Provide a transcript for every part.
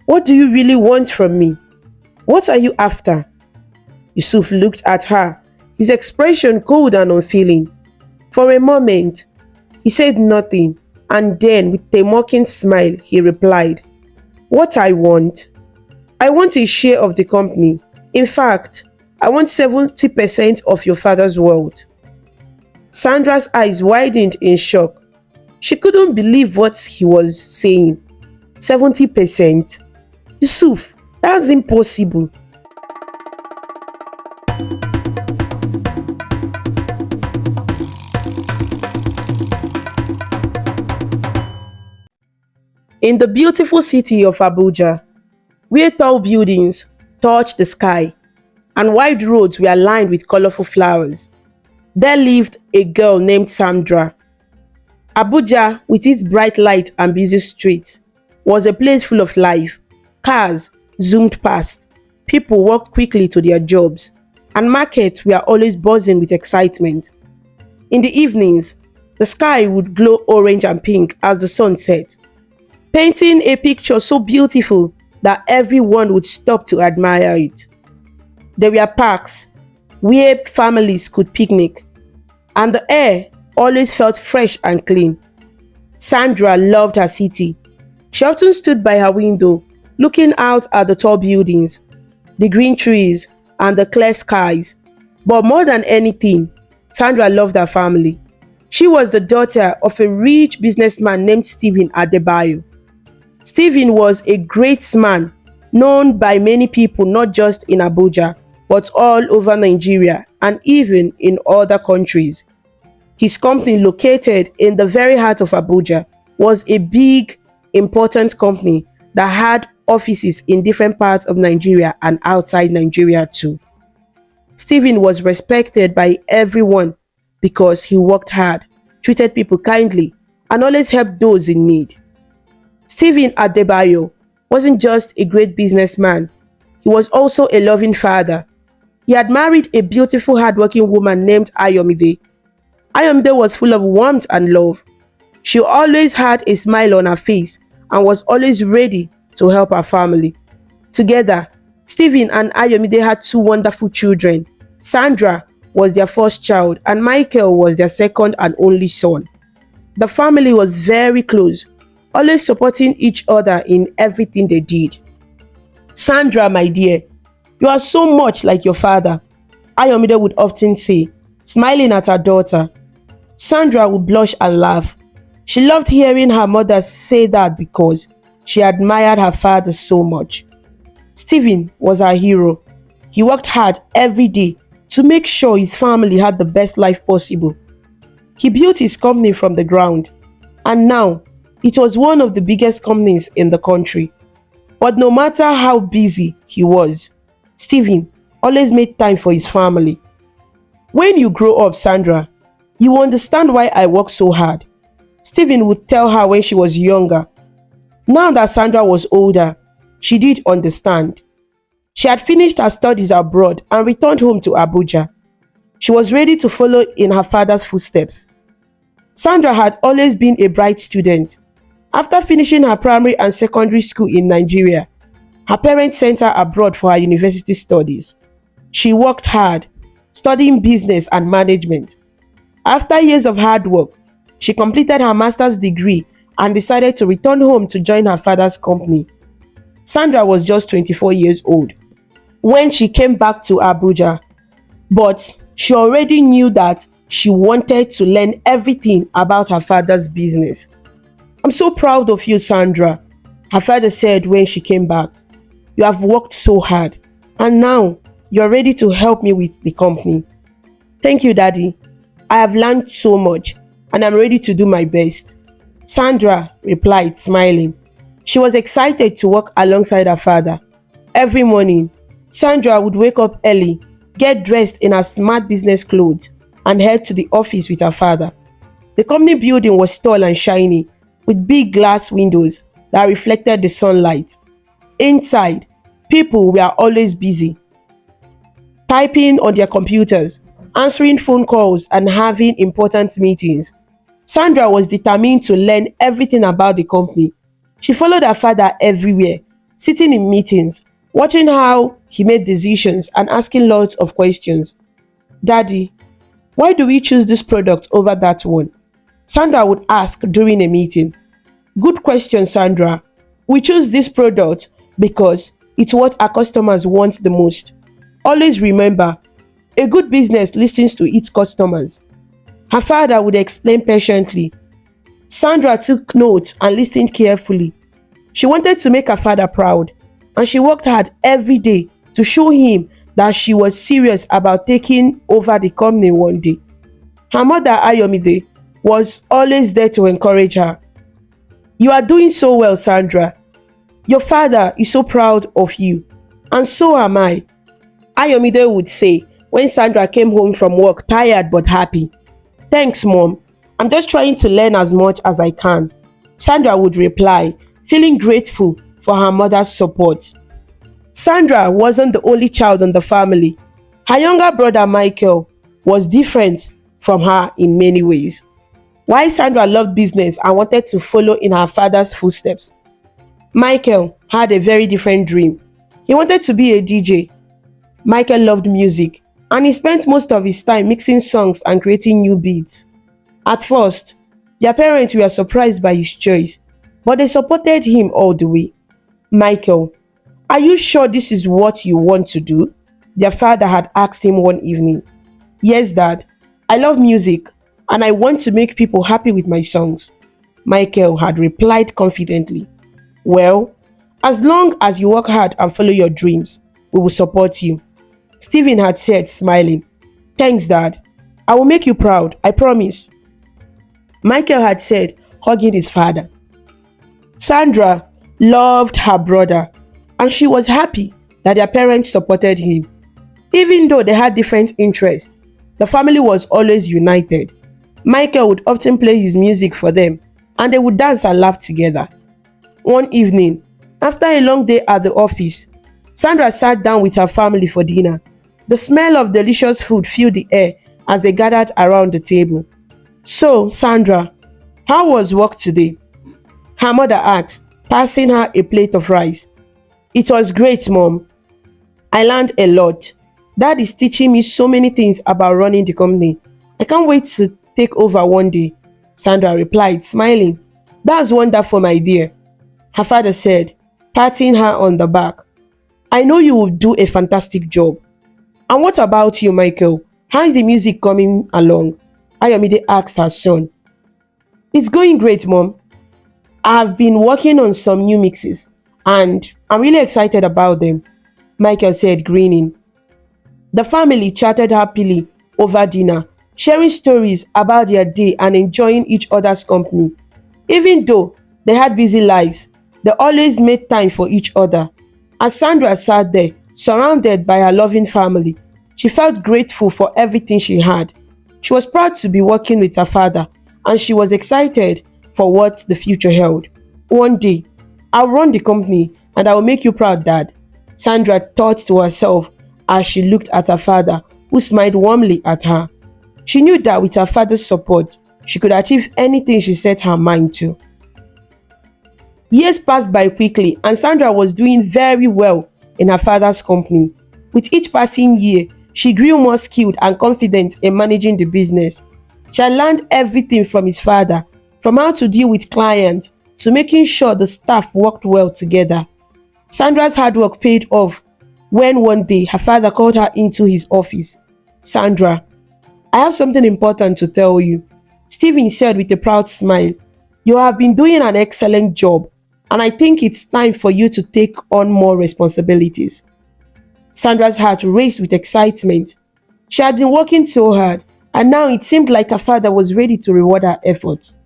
What do you really want from me? What are you after? Yusuf looked at her, his expression cold and unfeeling. For a moment, he said nothing, and then, with a mocking smile, he replied, "What I want? I want a share of the company. In fact, I want 70% of your father's wealth." Sandra's eyes widened in shock. She couldn't believe what he was saying. 70%? Yusuf, that's impossible. In the beautiful city of Abuja, where tall buildings touched the sky and wide roads were lined with colorful flowers, there lived a girl named Sandra. Abuja, with its bright light and busy streets, was a place full of life. Cars zoomed past, people walked quickly to their jobs, and markets were always buzzing with excitement. In the evenings, the sky would glow orange and pink as the sun set, painting a picture so beautiful that everyone would stop to admire it. There were parks where families could picnic, and the air always felt fresh and clean. Sandra loved her city. She often stood by her window, looking out at the tall buildings, the green trees, and the clear skies. But more than anything, Sandra loved her family. She was the daughter of a rich businessman named Stephen Adebayo. Stephen was a great man, known by many people not just in Abuja, but all over Nigeria and even in other countries. His company, located in the very heart of Abuja, was a big, important company that had offices in different parts of Nigeria and outside Nigeria too. Stephen was respected by everyone because he worked hard, treated people kindly, and always helped those in need. Stephen Adebayo wasn't just a great businessman, he was also a loving father. He had married a beautiful, hardworking woman named Ayomide. Ayomide was full of warmth and love. She always had a smile on her face and was always ready to help her family. Together, Stephen and Ayomide had two wonderful children. Sandra was their first child, and Michael was their second and only son. The family was very close, always supporting each other in everything they did. "Sandra, my dear, you are so much like your father," Ayomide would often say, smiling at her daughter. Sandra would blush and laugh. She loved hearing her mother say that because she admired her father so much. Stephen was her hero. He worked hard every day to make sure his family had the best life possible. He built his company from the ground, and now it was one of the biggest companies in the country. But no matter how busy he was, Stephen always made time for his family. "When you grow up, Sandra, you will understand why I work so hard," Stephen would tell her when she was younger. Now that Sandra was older, she did understand. She had finished her studies abroad and returned home to Abuja. She was ready to follow in her father's footsteps. Sandra had always been a bright student. After finishing her primary and secondary school in Nigeria, her parents sent her abroad for her university studies. She worked hard, studying business and management. After years of hard work, she completed her master's degree and decided to return home to join her father's company. Sandra was just 24 years old when she came back to Abuja, but she already knew that she wanted to learn everything about her father's business. "I'm so proud of you, Sandra," her father said when she came back. "You have worked so hard, and now you're ready to help me with the company." "Thank you, Daddy. I have learned so much, and I'm ready to do my best," Sandra replied, smiling. She was excited to work alongside her father. Every morning, Sandra would wake up early, get dressed in her smart business clothes, and head to the office with her father. The company building was tall and shiny, with big glass windows that reflected the sunlight. Inside, people were always busy, typing on their computers, answering phone calls, and having important meetings. Sandra was determined to learn everything about the company. She followed her father everywhere, sitting in meetings, watching how he made decisions and asking lots of questions. Daddy, why do we choose this product over that one? Sandra would ask during a meeting. Good question, Sandra. We choose this product because it's what our customers want the most. Always remember, a good business listens to its customers. Her father would explain patiently. Sandra took notes and listened carefully. She wanted to make her father proud, and she worked hard every day to show him that she was serious about taking over the company one day. Her mother, Ayomide, was always there to encourage her. You are doing so well, Sandra. Your father is so proud of you, and so am I. Ayomide would say when Sandra came home from work tired but happy. Thanks, Mom. I'm just trying to learn as much as I can. Sandra would reply, feeling grateful for her mother's support. Sandra wasn't the only child in the family. Her younger brother Michael was different from her in many ways. While Sandra loved business and wanted to follow in her father's footsteps, Michael had a very different dream. He wanted to be a DJ. Michael loved music, and he spent most of his time mixing songs and creating new beats. At first, their parents were surprised by his choice, but they supported him all the way. Michael, are you sure this is what you want to do? Their father had asked him one evening. Yes, Dad. I love music, and I want to make people happy with my songs. Michael had replied confidently. Well, as long as you work hard and follow your dreams, we will support you. Stephen had said, smiling. Thanks, Dad. I will make you proud, I promise. Michael had said, hugging his father. Sandra loved her brother, and she was happy that their parents supported him. Even though they had different interests, the family was always united. Michael would often play his music for them, and they would dance and laugh together. One evening, after a long day at the office, Sandra sat down with her family for dinner. The smell of delicious food filled the air as they gathered around the table. So, Sandra, how was work today? Her mother asked, passing her a plate of rice. It was great, Mom. I learned a lot. Dad is teaching me so many things about running the company. I can't wait to take over one day. Sandra replied, smiling. That's wonderful, my dear. Her father said, patting her on the back. I know you will do a fantastic job. And what about you, Michael? How is the music coming along? Ayomide asked her son. It's going great, Mom. I've been working on some new mixes, and I'm really excited about them, Michael said, grinning. The family chatted happily over dinner, sharing stories about their day and enjoying each other's company. Even though they had busy lives, they always made time for each other. As Sandra sat there, surrounded by her loving family, she felt grateful for everything she had. She was proud to be working with her father, and she was excited for what the future held. One day, I'll run the company and I will make you proud, Dad, Sandra thought to herself as she looked at her father, who smiled warmly at her. She knew that with her father's support, she could achieve anything she set her mind to. Years passed by quickly, and Sandra was doing very well in her father's company. With each passing year, she grew more skilled and confident in managing the business. She had learned everything from his father, from how to deal with clients to making sure the staff worked well together. Sandra's hard work paid off when one day her father called her into his office. Sandra, I have something important to tell you, Stephen said with a proud smile. You have been doing an excellent job, and I think it's time for you to take on more responsibilities. Sandra's heart raced with excitement. She had been working so hard, and now it seemed like her father was ready to reward her efforts.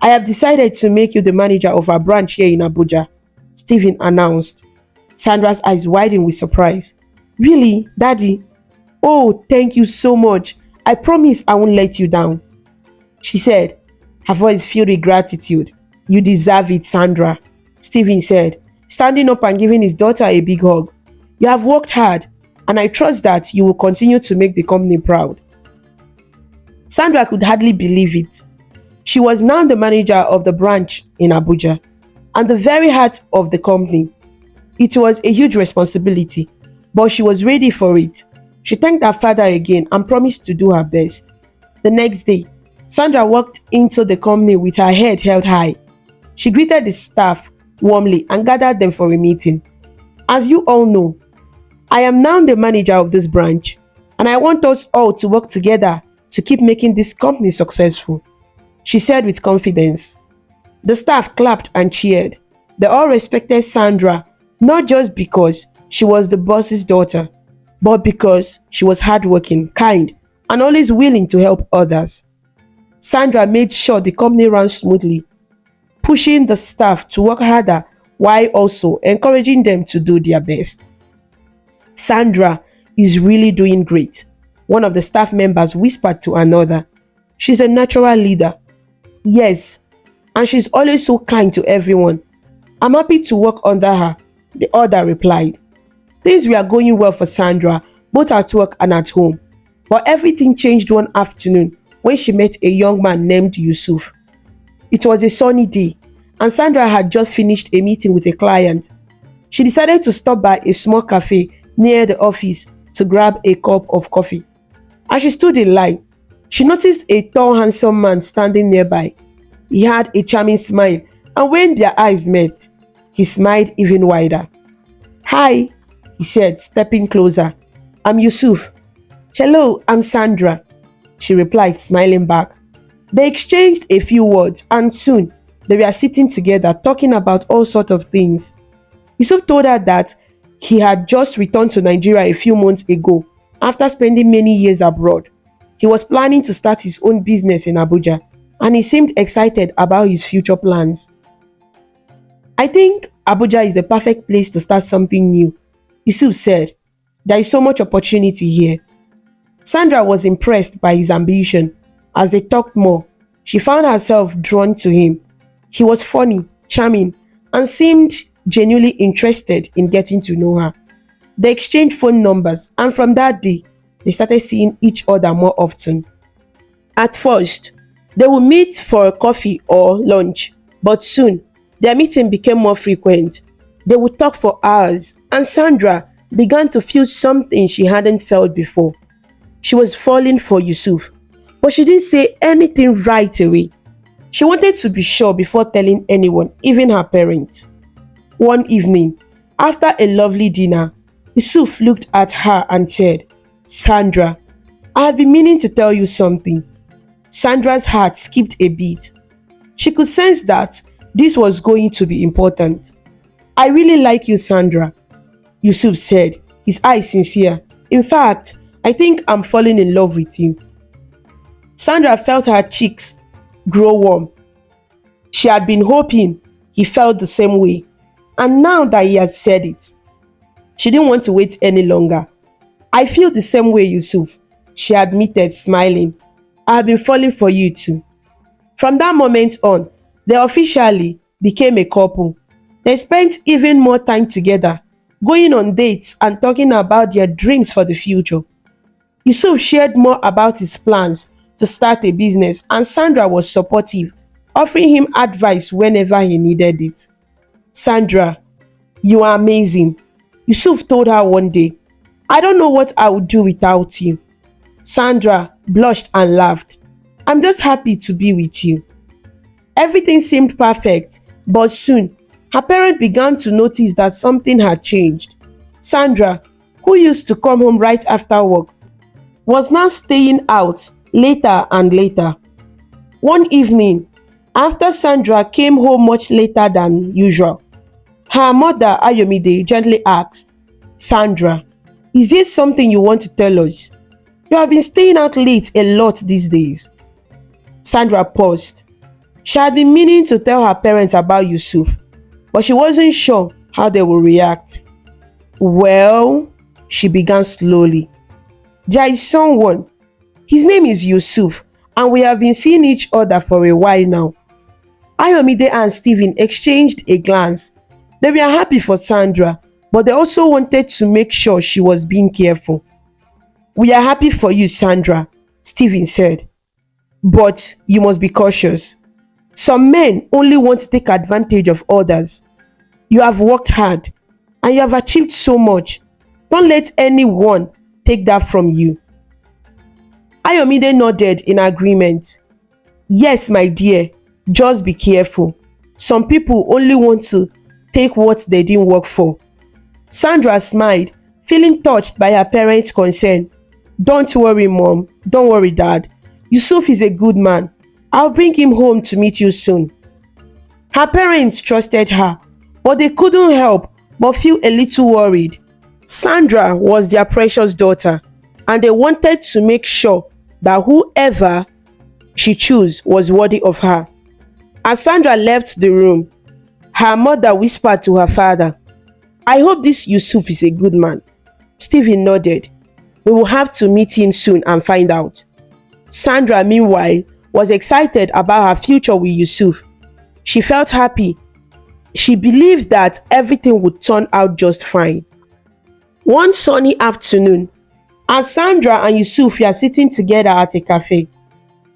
I have decided to make you the manager of our branch here in Abuja, Stephen announced. Sandra's eyes widened with surprise. Really, Daddy? Oh, thank you so much. I promise I won't let you down, she said, her voice filled with gratitude. You deserve it, Sandra, Stephen said, standing up and giving his daughter a big hug. You have worked hard, and I trust that you will continue to make the company proud. Sandra could hardly believe it. She was now the manager of the branch in Abuja and the very heart of the company. It was a huge responsibility, but she was ready for it. She thanked her father again and promised to do her best. The next day, Sandra walked into the company with her head held high. She greeted the staff warmly and gathered them for a meeting. As you all know, I am now the manager of this branch, and I want us all to work together to keep making this company successful, she said with confidence. The staff clapped and cheered. They all respected Sandra, not just because she was the boss's daughter, but because she was hardworking, kind, and always willing to help others. Sandra made sure the company ran smoothly, pushing the staff to work harder while also encouraging them to do their best. Sandra is really doing great, one of the staff members whispered to another. She's a natural leader. Yes, and she's always so kind to everyone. I'm happy to work under her, the other replied. Things were going well for Sandra, both at work and at home. But everything changed one afternoon when she met a young man named Yusuf. It was a sunny day, and Sandra had just finished a meeting with a client. She decided to stop by a small cafe near the office to grab a cup of coffee. As she stood in line, she noticed a tall, handsome man standing nearby. He had a charming smile, and when their eyes met, he smiled even wider. Hi, he said, stepping closer. I'm Yusuf. Hello, I'm Sandra, she replied, smiling back. They exchanged a few words, and soon they were sitting together talking about all sorts of things. Yusuf told her that he had just returned to Nigeria a few months ago after spending many years abroad. He was planning to start his own business in Abuja, and he seemed excited about his future plans. I think Abuja is the perfect place to start something new, Yusuf said. There is so much opportunity here. Sandra was impressed by his ambition. As they talked more, she found herself drawn to him. He was funny, charming, and seemed genuinely interested in getting to know her. They exchanged phone numbers, and from that day, they started seeing each other more often. At first, they would meet for a coffee or lunch, but soon, their meeting became more frequent. They would talk for hours, and Sandra began to feel something she hadn't felt before. She was falling for Yusuf, but she didn't say anything right away. She wanted to be sure before telling anyone, even her parents. One evening, after a lovely dinner, Yusuf looked at her and said, Sandra, I have been meaning to tell you something. Sandra's heart skipped a beat. She could sense that this was going to be important. I really like you, Sandra, Yusuf said, his eyes sincere. In fact, I think I'm falling in love with you. Sandra felt her cheeks grow warm. She had been hoping he felt the same way, and now that he had said it, she didn't want to wait any longer. I feel the same way, Yusuf, she admitted, smiling. I have been falling for you too. From that moment on, they officially became a couple. They spent even more time together, going on dates and talking about their dreams for the future. Yusuf shared more about his plans to start a business, and Sandra was supportive, offering him advice whenever he needed it. Sandra, you are amazing, Yusuf told her one day. I don't know what I would do without you. Sandra blushed and laughed. I'm just happy to be with you. Everything seemed perfect, but soon her parents began to notice that something had changed. Sandra, who used to come home right after work, was now staying out later and later. One evening, after Sandra came home much later than usual, her mother, Ayomide, gently asked, Sandra, is there something you want to tell us? You have been staying out late a lot these days. Sandra paused. She had been meaning to tell her parents about Yusuf, but she wasn't sure how they would react. Well, she began slowly. There is someone. His name is Yusuf, and we have been seeing each other for a while now. Ayomide and Stephen exchanged a glance. They were happy for Sandra, but they also wanted to make sure she was being careful. We are happy for you, Sandra, Stephen said. But you must be cautious. Some men only want to take advantage of others. You have worked hard. and you have achieved so much. Don't let anyone take that from you. Ayomide nodded in agreement. Yes, my dear, just be careful. Some people only want to take what they didn't work for. Sandra smiled, feeling touched by her parents' concern. Don't worry, Mom. Don't worry, Dad. Yusuf is a good man. I'll bring him home to meet you soon. Her parents trusted her, but they couldn't help but feel a little worried. Sandra was their precious daughter, and they wanted to make sure that whoever she chose was worthy of her. As Sandra left the room, her mother whispered to her father, I hope this Yusuf is a good man. Stephen nodded. We will have to meet him soon and find out. Sandra, meanwhile, was excited about her future with Yusuf. She felt happy. She believed that everything would turn out just fine. One sunny afternoon, as Sandra and Yusuf were sitting together at a cafe,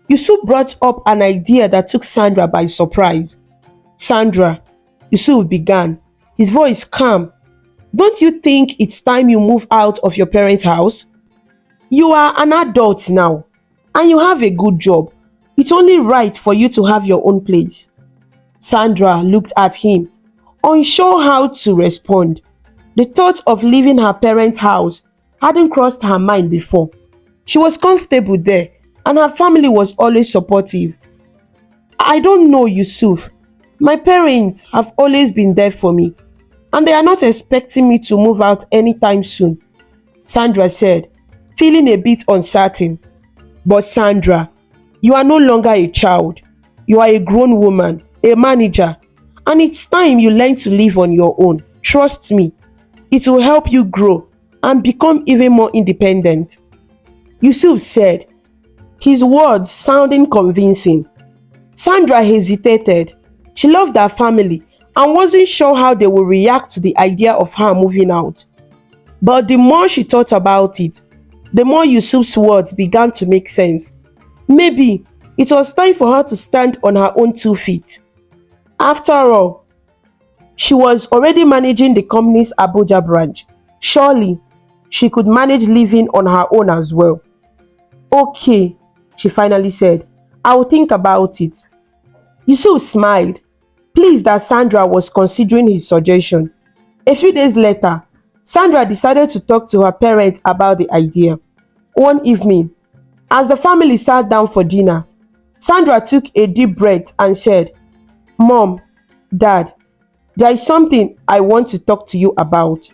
Yusuf brought up an idea that took Sandra by surprise. Sandra, Yusuf began, his voice calm. Don't you think it's time you move out of your parents' house? You are an adult now, and you have a good job. It's only right for you to have your own place. Sandra looked at him, unsure how to respond. The thought of leaving her parents' house hadn't crossed her mind before. She was comfortable there, and her family was always supportive. I don't know, Yusuf. My parents have always been there for me, and they are not expecting me to move out anytime soon, Sandra said, feeling a bit uncertain. But Sandra, you are no longer a child. You are a grown woman, a manager, and it's time you learn to live on your own. Trust me, it will help you grow and become even more independent, Yusuf said, his words sounding convincing. Sandra hesitated. She loved her family and wasn't sure how they would react to the idea of her moving out. But the more she thought about it, the more Yusuf's words began to make sense. Maybe it was time for her to stand on her own 2 feet. After all, she was already managing the company's Abuja branch. Surely, she could manage living on her own as well. Okay, she finally said, I will think about it. Yusuf smiled, pleased that Sandra was considering his suggestion. A few days later, Sandra decided to talk to her parents about the idea. One evening, as the family sat down for dinner, Sandra took a deep breath and said, Mom, Dad, there is something I want to talk to you about.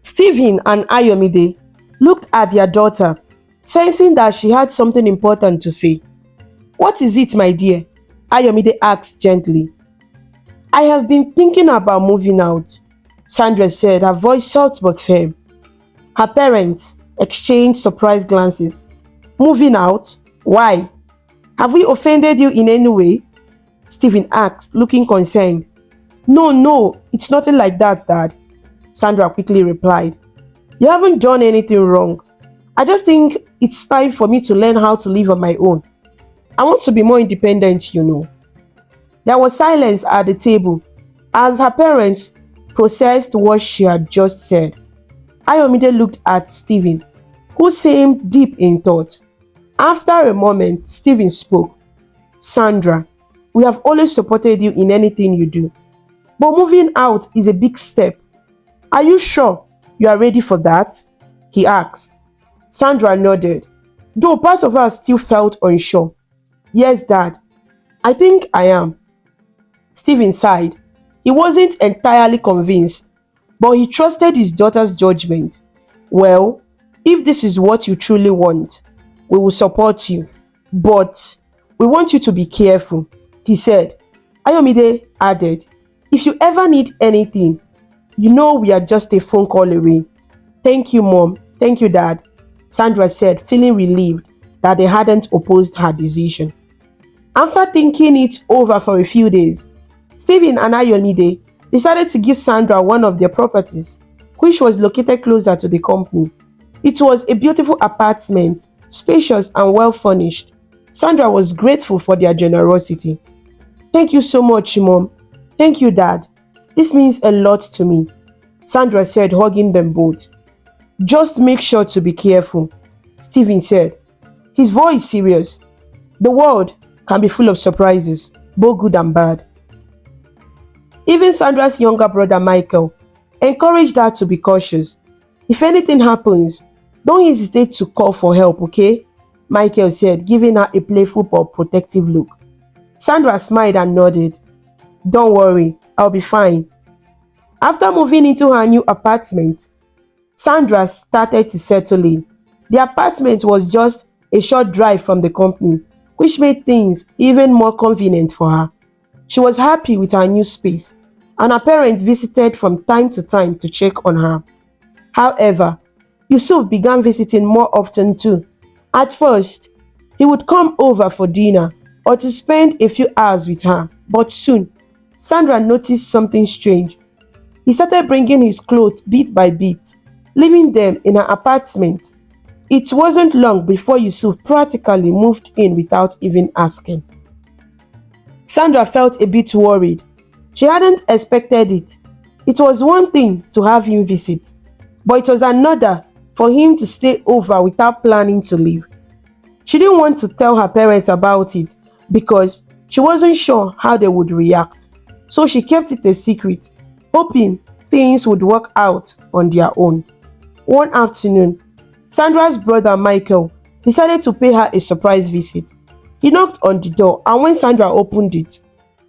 Stephen and Ayomide looked at their daughter, sensing that she had something important to say. What is it, my dear? Ayomide asked gently. I have been thinking about moving out, Sandra said, her voice soft but firm. Her parents exchanged surprised glances. Moving out? Why? Have we offended you in any way? Stephen asked, looking concerned. No, it's nothing like that, Dad, Sandra quickly replied. You haven't done anything wrong. I just think it's time for me to learn how to live on my own. I want to be more independent, you know. There was silence at the table as her parents processed what she had just said. Ayomide looked at Stephen, who seemed deep in thought. After a moment, Stephen spoke. Sandra, we have always supported you in anything you do. But moving out is a big step. Are you sure you are ready for that? He asked. Sandra nodded, though part of her still felt unsure. Yes, Dad, I think I am. Stephen sighed. He wasn't entirely convinced, but he trusted his daughter's judgment. Well, if this is what you truly want, we will support you. But we want you to be careful, he said. Ayomide added, if you ever need anything, you know we are just a phone call away. Thank you, Mom. Thank you, Dad, Sandra said, feeling relieved that they hadn't opposed her decision. After thinking it over for a few days, Stephen and Ayomide decided to give Sandra one of their properties, which was located closer to the company. It was a beautiful apartment, spacious and well furnished. Sandra was grateful for their generosity. Thank you so much, Mom. Thank you, Dad. This means a lot to me. Sandra said, hugging them both. Just make sure to be careful, Stephen said, his voice serious. The world can be full of surprises, both good and bad. Even Sandra's younger brother Michael encouraged her to be cautious. If anything happens, don't hesitate to call for help, okay? Michael said, giving her a playful but protective look. Sandra smiled and nodded. Don't worry, I'll be fine. After moving into her new apartment, Sandra started to settle in. The apartment was just a short drive from the company, which made things even more convenient for her. She was happy with her new space, and her parents visited from time to time to check on her. However, Yusuf began visiting more often too. At first, he would come over for dinner or to spend a few hours with her, but soon, Sandra noticed something strange. He started bringing his clothes bit by bit, leaving them in her apartment. It wasn't long before Yusuf practically moved in without even asking. Sandra felt a bit worried. She hadn't expected it. It was one thing to have him visit, but it was another for him to stay over without planning to leave. She didn't want to tell her parents about it because she wasn't sure how they would react, so she kept it a secret, hoping things would work out on their own. One afternoon, Sandra's brother Michael decided to pay her a surprise visit. He knocked on the door, and when Sandra opened it,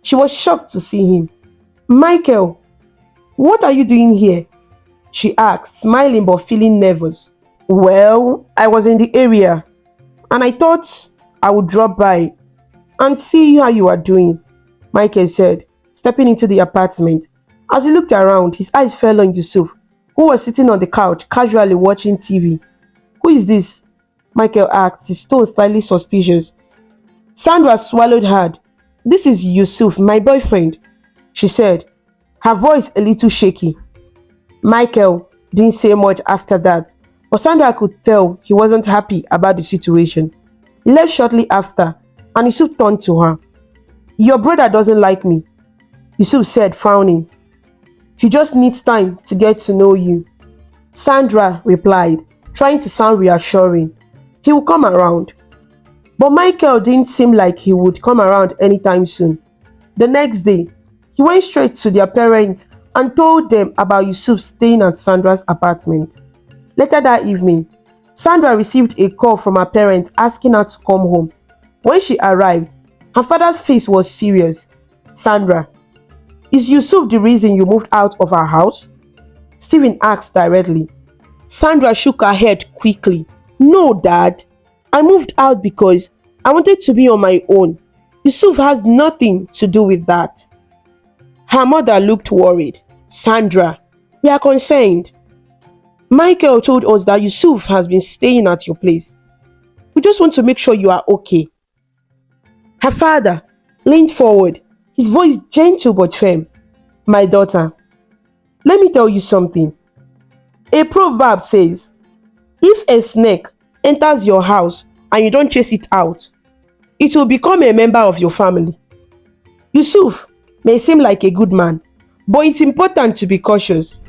she was shocked to see him. Michael, what are you doing here? She asked, smiling but feeling nervous. Well, I was in the area, and I thought I would drop by and see how you are doing, Michael said, stepping into the apartment. As he looked around, his eyes fell on Yusuf, who was sitting on the couch, casually watching TV. Who is this? Michael asked, his tone slightly suspicious. Sandra swallowed hard. This is Yusuf, my boyfriend, she said, her voice a little shaky. Michael didn't say much after that, but Sandra could tell he wasn't happy about the situation. He left shortly after, and Yusuf turned to her. Your brother doesn't like me, Yusuf said, frowning. He just needs time to get to know you, Sandra replied, trying to sound reassuring. He will come around. But Michael didn't seem like he would come around anytime soon. The next day, he went straight to their parents and told them about Yusuf staying at Sandra's apartment. Later that evening, Sandra received a call from her parents asking her to come home. When she arrived, her father's face was serious. Sandra, is Yusuf the reason you moved out of our house? Stephen asked directly. Sandra shook her head quickly. No, Dad. I moved out because I wanted to be on my own. Yusuf has nothing to do with that. Her mother looked worried. Sandra, we are concerned. Michael told us that Yusuf has been staying at your place. We just want to make sure you are okay. Her father leaned forward, his voice gentle but firm. My daughter, let me tell you something. A proverb says, if a snake enters your house and you don't chase it out, it will become a member of your family. Yusuf may seem like a good man, but it's important to be cautious.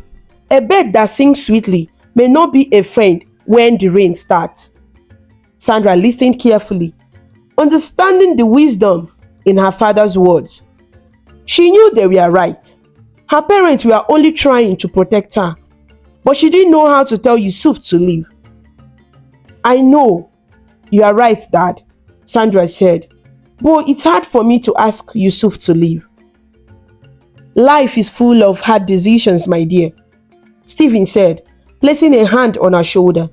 A bird that sings sweetly may not be a friend when the rain starts. Sandra listened carefully, understanding the wisdom in her father's words. She knew they were right. Her parents were only trying to protect her, but she didn't know how to tell Yusuf to leave. I know, you are right, Dad, Sandra said, but it's hard for me to ask Yusuf to leave. Life is full of hard decisions, my dear, Stephen said, placing a hand on her shoulder.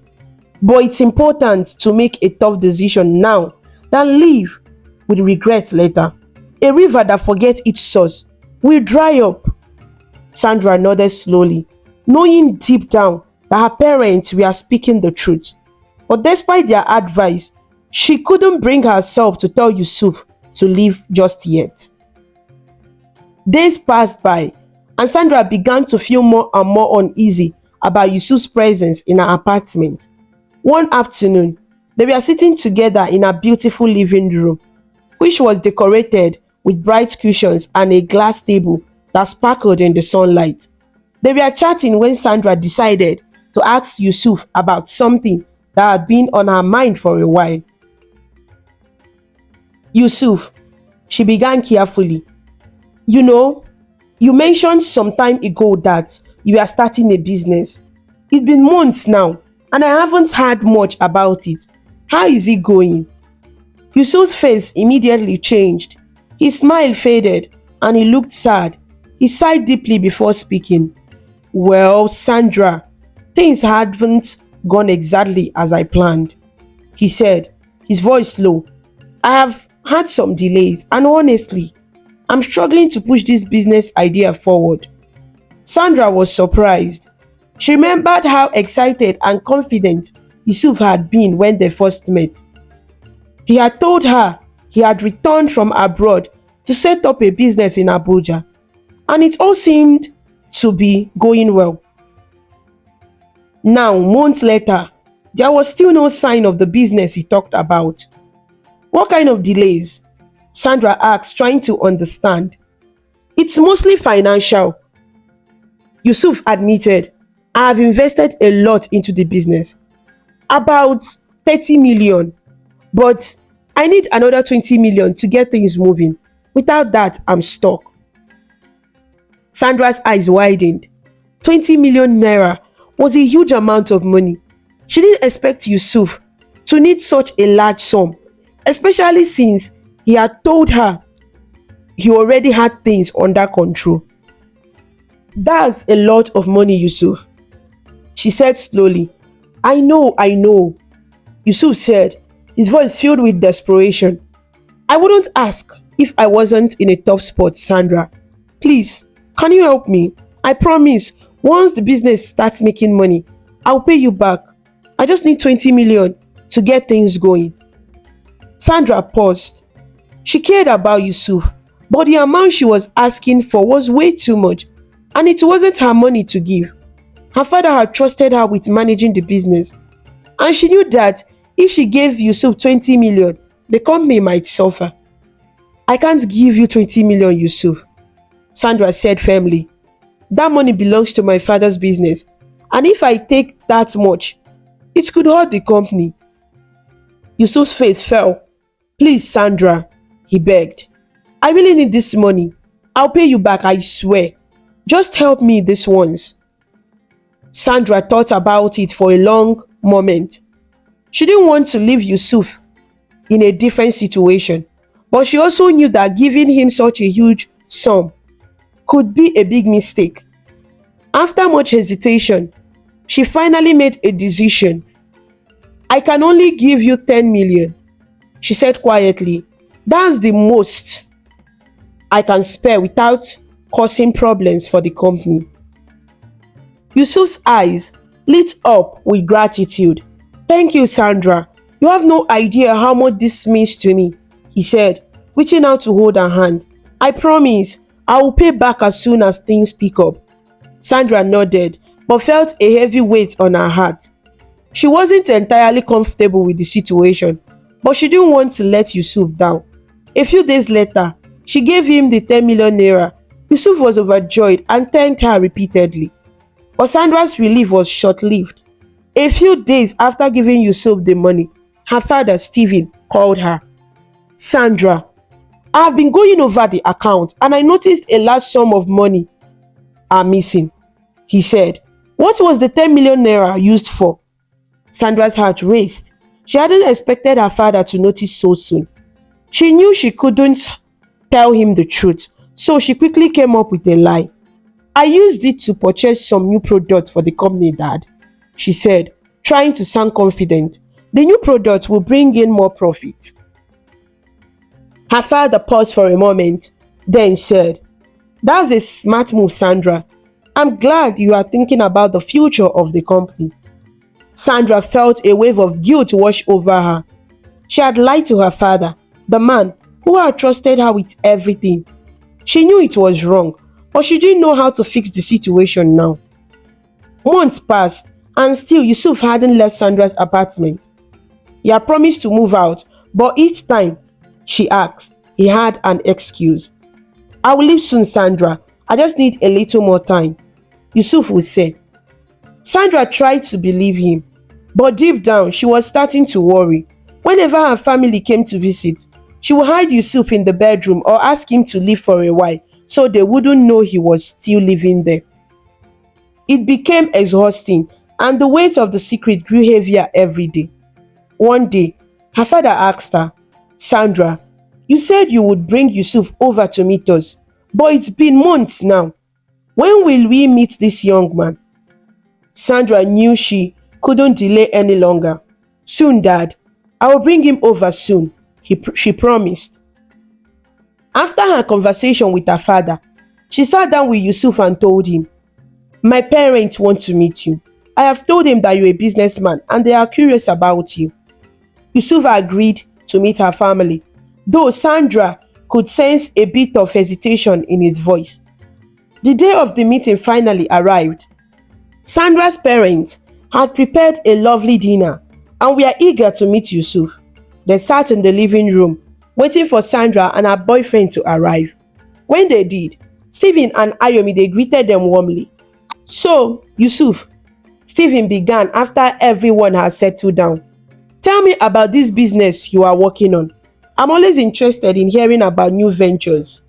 But it's important to make a tough decision now than leave with regret later. A river that forgets its source will dry up. Sandra nodded slowly, knowing deep down that her parents were speaking the truth. But despite their advice, she couldn't bring herself to tell Yusuf to leave just yet. Days passed by, and Sandra began to feel more and more uneasy about Yusuf's presence in her apartment. One afternoon, they were sitting together in her beautiful living room, which was decorated with bright cushions and a glass table that sparkled in the sunlight. They were chatting when Sandra decided to ask Yusuf about something that had been on her mind for a while. Yusuf, she began carefully. You know, you mentioned some time ago that you are starting a business. It's been months now, and I haven't heard much about it. How is it going? Yusuf's face immediately changed. His smile faded, and he looked sad. He sighed deeply before speaking. Well, Sandra, things haven't gone exactly as I planned, he said, his voice low. I have had some delays, and honestly, I'm struggling to push this business idea forward. Sandra was surprised. She remembered how excited and confident Yusuf had been when they first met. He had told her he had returned from abroad to set up a business in Abuja, and it all seemed to be going well. Now, months later, there was still no sign of the business he talked about. What kind of delays? Sandra asked, trying to understand. It's mostly financial, Yusuf admitted. I have invested a lot into the business, about 30 million, but I need another 20 million to get things moving. Without that, I'm stuck. Sandra's eyes widened. 20 million naira was a huge amount of money. She didn't expect Yusuf to need such a large sum, especially since he had told her he already had things under control. That's a lot of money, Yusuf, she said slowly. I know, Yusuf said, his voice filled with desperation. I wouldn't ask if I wasn't in a tough spot, Sandra. Please, can you help me? I promise, once the business starts making money, I'll pay you back. I just need 20 million to get things going. Sandra paused. She cared about Yusuf, but the amount she was asking for was way too much, and it wasn't her money to give. Her father had trusted her with managing the business, and she knew that if she gave Yusuf 20 million, the company might suffer. I can't give you 20 million, Yusuf, Sandra said firmly. That money belongs to my father's business, and if I take that much, it could hurt the company. Yusuf's face fell. Please, Sandra, he begged. I really need this money. I'll pay you back, I swear. Just help me this once. Sandra thought about it for a long moment. She didn't want to leave Yusuf in a different situation, but she also knew that giving him such a huge sum could be a big mistake. After much hesitation, she finally made a decision. I can only give you 10 million, she said quietly. That's the most I can spare without causing problems for the company. Yusuf's eyes lit up with gratitude. Thank you, Sandra. You have no idea how much this means to me, he said, reaching out to hold her hand. I promise I will pay back as soon as things pick up. Sandra nodded, but felt a heavy weight on her heart. She wasn't entirely comfortable with the situation, but she didn't want to let Yusuf down. A few days later, she gave him the 10 million naira. Yusuf was overjoyed and thanked her repeatedly. But Sandra's relief was short-lived. A few days after giving Yusuf the money, her father, Stephen, called her. Sandra, I have been going over the account and I noticed a large sum of money are missing, he said. What was the 10 million naira used for? Sandra's heart raced. She hadn't expected her father to notice so soon. She knew she couldn't tell him the truth, so she quickly came up with a lie. I used it to purchase some new products for the company, Dad, she said, trying to sound confident. The new products will bring in more profit. Her father paused for a moment, then said, That's a smart move, Sandra. I'm glad you are thinking about the future of the company. Sandra felt a wave of guilt wash over her. She had lied to her father, the man who had trusted her with everything. She knew it was wrong, but she didn't know how to fix the situation now. Months passed, and still Yusuf hadn't left Sandra's apartment. He had promised to move out, but each time she asked, he had an excuse. I will leave soon, Sandra. I just need a little more time. Yusuf would say. Sandra tried to believe him, but deep down she was starting to worry. Whenever her family came to visit, she would hide Yusuf in the bedroom or ask him to leave for a while so they wouldn't know he was still living there. It became exhausting, and the weight of the secret grew heavier every day. One day, her father asked her, Sandra, you said you would bring Yusuf over to meet us, but it's been months now. When will we meet this young man? Sandra knew she couldn't delay any longer. Soon, Dad. I will bring him over soon, she promised. After her conversation with her father, she sat down with Yusuf and told him, my parents want to meet you. I have told them that you're a businessman and they are curious about you. Yusuf agreed to meet her family, though Sandra could sense a bit of hesitation in his voice. The day of the meeting finally arrived. Sandra's parents had prepared a lovely dinner and were eager to meet Yusuf. They sat in the living room, waiting for Sandra and her boyfriend to arrive. When they did, Stephen and Ayomide greeted them warmly. So, Yusuf, Stephen began after everyone had settled down. Tell me about this business you are working on. I'm always interested in hearing about new ventures.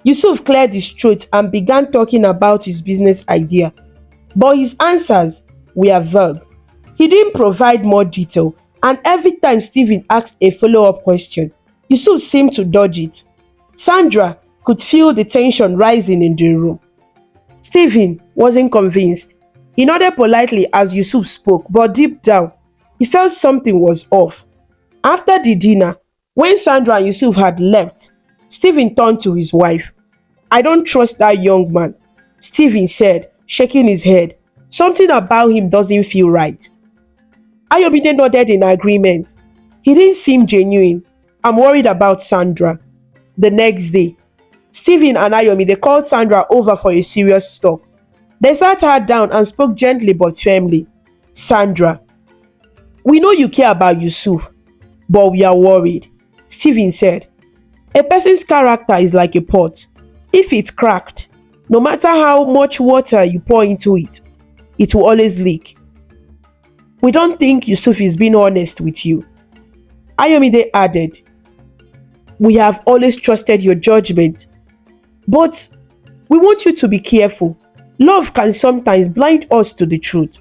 Yusuf cleared his throat and began talking about his business idea, but his answers were vague. He didn't provide more detail, and every time Stephen asked a follow-up question, Yusuf seemed to dodge it. Sandra could feel the tension rising in the room. Stephen wasn't convinced. He nodded politely as Yusuf spoke, but deep down, he felt something was off. After the dinner, when Sandra and Yusuf had left, Stephen turned to his wife. I don't trust that young man, Stephen said, shaking his head. Something about him doesn't feel right. Ayomide nodded in agreement. He didn't seem genuine. I'm worried about Sandra. The next day, Stephen and Ayomide called Sandra over for a serious talk. They sat her down and spoke gently but firmly. Sandra, we know you care about Yusuf, but we are worried, Stephen said. A person's character is like a pot. If it's cracked, no matter how much water you pour into it, it will always leak. We don't think Yusuf is being honest with you. Ayomide added, we have always trusted your judgment, but we want you to be careful. Love can sometimes blind us to the truth.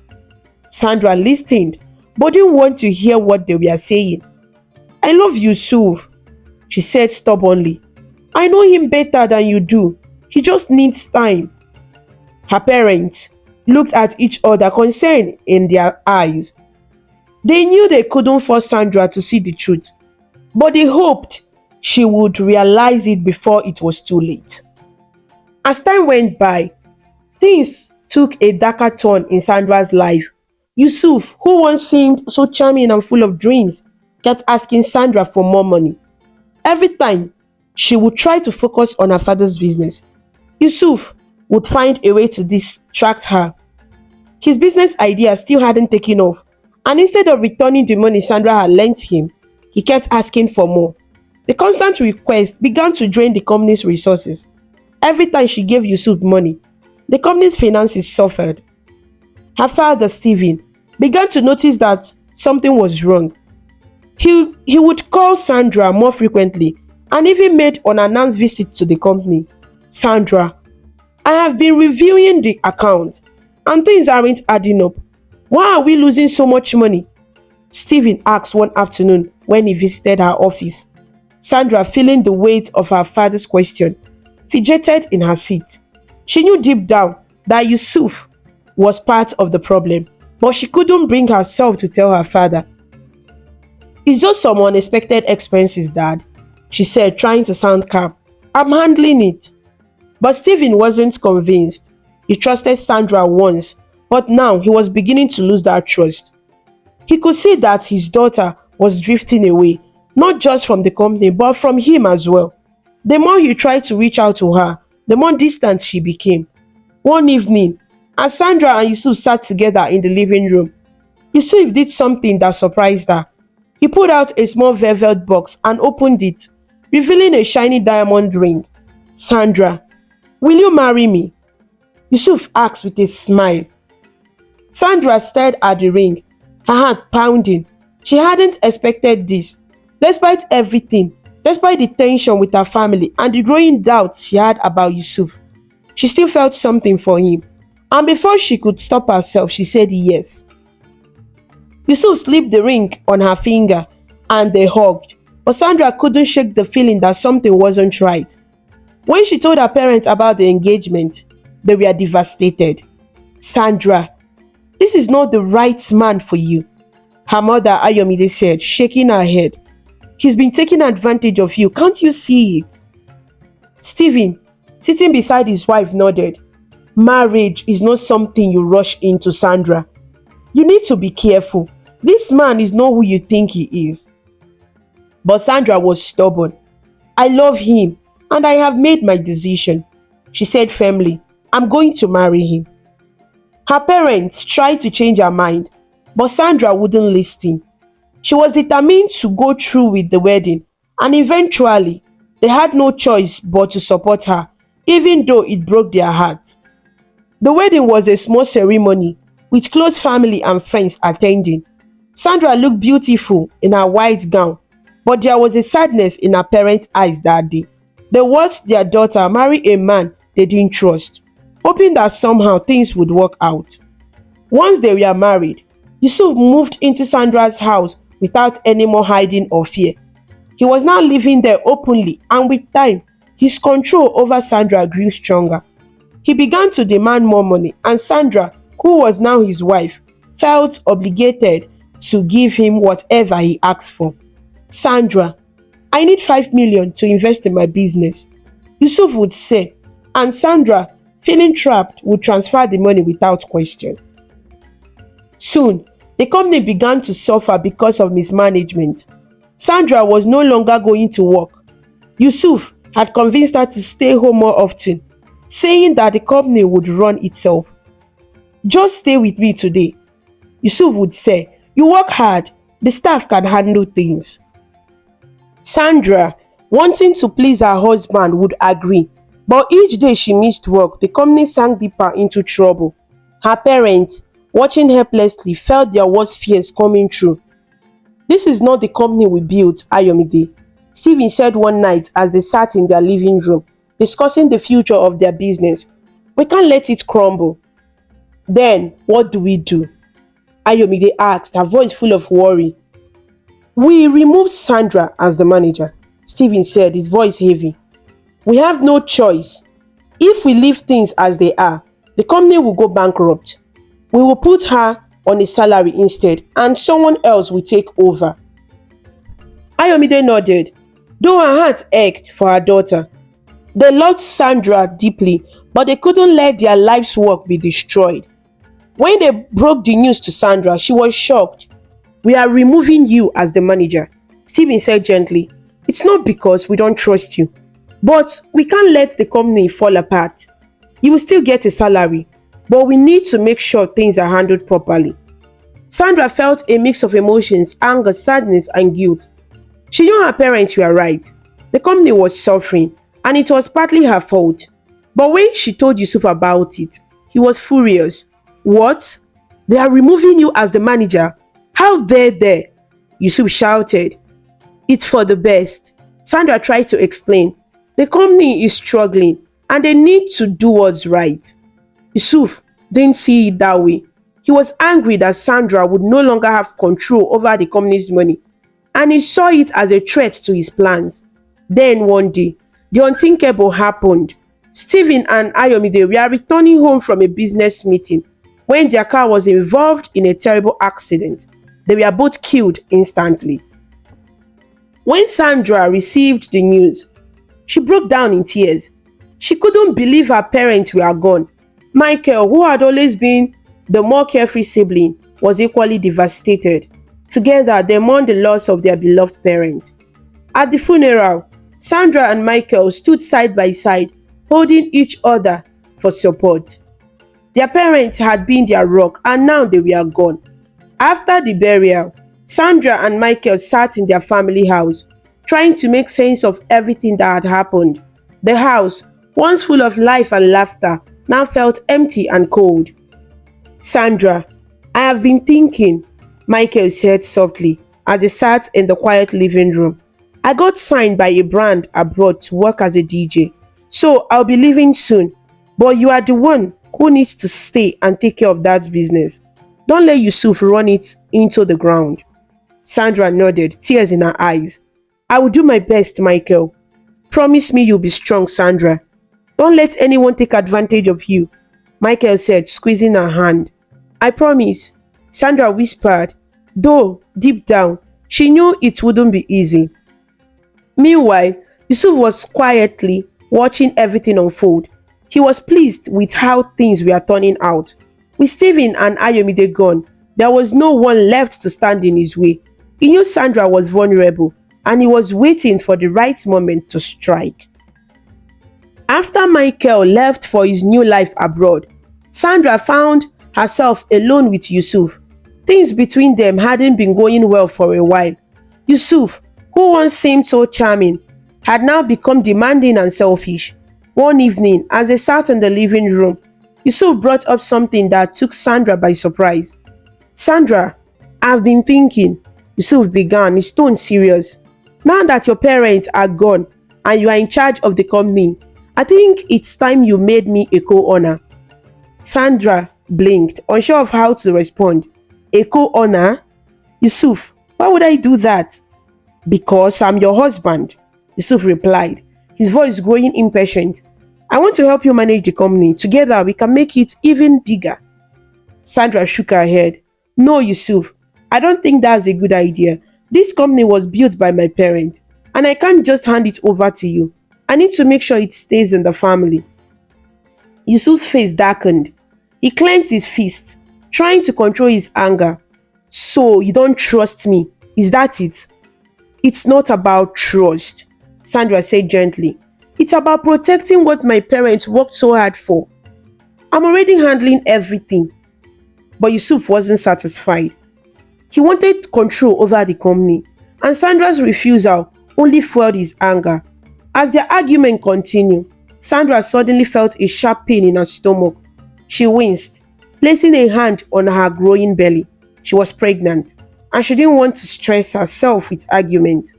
Sandra listened, but didn't want to hear what they were saying. I love Yusuf, she said stubbornly. I know him better than you do. He just needs time. Her parents looked at each other, concern in their eyes. They knew they couldn't force Sandra to see the truth, but they hoped she would realize it before it was too late. As time went by, things took a darker turn in Sandra's life. Yusuf, who once seemed so charming and full of dreams, kept asking Sandra for more money. Every time she would try to focus on her father's business, Yusuf would find a way to distract her. His business idea still hadn't taken off, and instead of returning the money Sandra had lent him, he kept asking for more. The constant request began to drain the company's resources. Every time she gave Yusuf money, the company's finances suffered. Her father, Stephen, began to notice that something was wrong. He would call Sandra more frequently and even made unannounced visits to the company. Sandra, I have been reviewing the account and things aren't adding up. Why are we losing so much money? Stephen asked one afternoon when he visited her office. Sandra, feeling the weight of her father's question, fidgeted in her seat. She knew deep down that Yusuf was part of the problem, but she couldn't bring herself to tell her father. It's just some unexpected expenses, Dad, she said, trying to sound calm. I'm handling it. But Stephen wasn't convinced. He trusted Sandra once, but now he was beginning to lose that trust. He could see that his daughter was drifting away, not just from the company, but from him as well. The more he tried to reach out to her, the more distant she became. One evening, as Sandra and Yusuf sat together in the living room, Yusuf did something that surprised her. He pulled out a small velvet box and opened it, revealing a shiny diamond ring. Sandra, will you marry me? Yusuf asked with a smile. Sandra stared at the ring, her heart pounding. She hadn't expected this. Despite everything, despite the tension with her family and the growing doubts she had about Yusuf, she still felt something for him. And before she could stop herself, she said yes. Yusuf slipped the ring on her finger and they hugged. But Sandra couldn't shake the feeling that something wasn't right. When she told her parents about the engagement, they were devastated. Sandra, this is not the right man for you, her mother Ayomide said, shaking her head. He's been taking advantage of you, can't you see it? Stephen, sitting beside his wife, nodded. Marriage is not something you rush into, Sandra. You need to be careful. This man is not who you think he is. But Sandra was stubborn. I love him and I have made my decision, she said firmly. I'm going to marry him. Her parents tried to change her mind, but Sandra wouldn't listen. She was determined to go through with the wedding, and eventually, they had no choice but to support her, even though it broke their heart. The wedding was a small ceremony, with close family and friends attending. Sandra looked beautiful in her white gown, but there was a sadness in her parents' eyes that day. They watched their daughter marry a man they didn't trust, hoping that somehow things would work out. Once they were married, Yusuf moved into Sandra's house without any more hiding or fear. He was now living there openly, and with time, his control over Sandra grew stronger. He began to demand more money, and Sandra, who was now his wife, felt obligated to give him whatever he asked for. Sandra, I need 5 million to invest in my business, Yusuf would say, and Sandra, feeling trapped, would transfer the money without question. Soon, the company began to suffer because of mismanagement. Sandra was no longer going to work. Yusuf had convinced her to stay home more often, saying that the company would run itself. Just stay with me today, Yusuf would say. You work hard, the staff can handle things. Sandra, wanting to please her husband, would agree, but each day she missed work, the company sank deeper into trouble. Her parents, watching helplessly, felt their worst fears coming true. This is not the company we built, Ayomide, Stephen said one night as they sat in their living room, discussing the future of their business. We can't let it crumble. Then, what do we do? Ayomide asked, her voice full of worry. We remove Sandra as the manager, Stephen said, his voice heavy. We have no choice. If we leave things as they are, the company will go bankrupt. We will put her on a salary instead, and someone else will take over. Ayomide nodded, though her heart ached for her daughter. They loved Sandra deeply, but they couldn't let their life's work be destroyed. When they broke the news to Sandra, she was shocked. We are removing you as the manager, Stephen said gently. It's not because we don't trust you, but we can't let the company fall apart. You will still get a salary, but we need to make sure things are handled properly. Sandra felt a mix of emotions, anger, sadness, and guilt. She knew her parents were right. The company was suffering, and it was partly her fault. But when she told Yusuf about it, he was furious. What? They are removing you as the manager? How dare they? Yusuf shouted. It's for the best. Sandra tried to explain. The company is struggling, and they need to do what's right. Yusuf didn't see it that way. He was angry that Sandra would no longer have control over the company's money, and he saw it as a threat to his plans. Then one day, the unthinkable happened. Stephen and Ayomide were returning home from a business meeting when their car was involved in a terrible accident. They were both killed instantly. When Sandra received the news, she broke down in tears. She couldn't believe her parents were gone. Michael, who had always been the more carefree sibling, was equally devastated. Together, they mourned the loss of their beloved parent. At the funeral, Sandra and Michael stood side by side, holding each other for support. Their parents had been their rock, and now they were gone. After the burial, Sandra and Michael sat in their family house, trying to make sense of everything that had happened. The house, once full of life and laughter, now felt empty and cold. Sandra, I have been thinking, Michael said softly as they sat in the quiet living room. I got signed by a brand abroad to work as a DJ, so I'll be leaving soon. But you are the one who needs to stay and take care of that business. Don't let Yusuf run it into the ground. Sandra nodded, tears in her eyes. I will do my best, Michael. Promise me you'll be strong, Sandra. Don't let anyone take advantage of you, Michael said, squeezing her hand. I promise, Sandra whispered, though deep down, she knew it wouldn't be easy. Meanwhile, Yusuf was quietly watching everything unfold. He was pleased with how things were turning out. With Stephen and Ayomide gone, there was no one left to stand in his way. He knew Sandra was vulnerable and he was waiting for the right moment to strike. After Michael left for his new life abroad, Sandra found herself alone with Yusuf. Things between them hadn't been going well for a while. Yusuf, who once seemed so charming, had now become demanding and selfish. One evening, as they sat in the living room, Yusuf brought up something that took Sandra by surprise. Sandra, I've been thinking, Yusuf began, his tone serious. Now that your parents are gone and you are in charge of the company, I think it's time you made me a co-owner. Sandra blinked, unsure of how to respond. A co-owner? Yusuf, why would I do that? Because I'm your husband, Yusuf replied, his voice growing impatient. I want to help you manage the company. Together we can make it even bigger. Sandra shook her head. No, Yusuf, I don't think that's a good idea. This company was built by my parents, and I can't just hand it over to you. I need to make sure it stays in the family. Yusuf's face darkened. He clenched his fists, trying to control his anger. So you don't trust me, is that it? It's not about trust, Sandra said gently. It's about protecting what my parents worked so hard for. I'm already handling everything. But Yusuf wasn't satisfied. He wanted control over the company, and Sandra's refusal only fueled his anger. As their argument continued, Sandra suddenly felt a sharp pain in her stomach. She winced, placing a hand on her growing belly. She was pregnant, and she didn't want to stress herself with argument.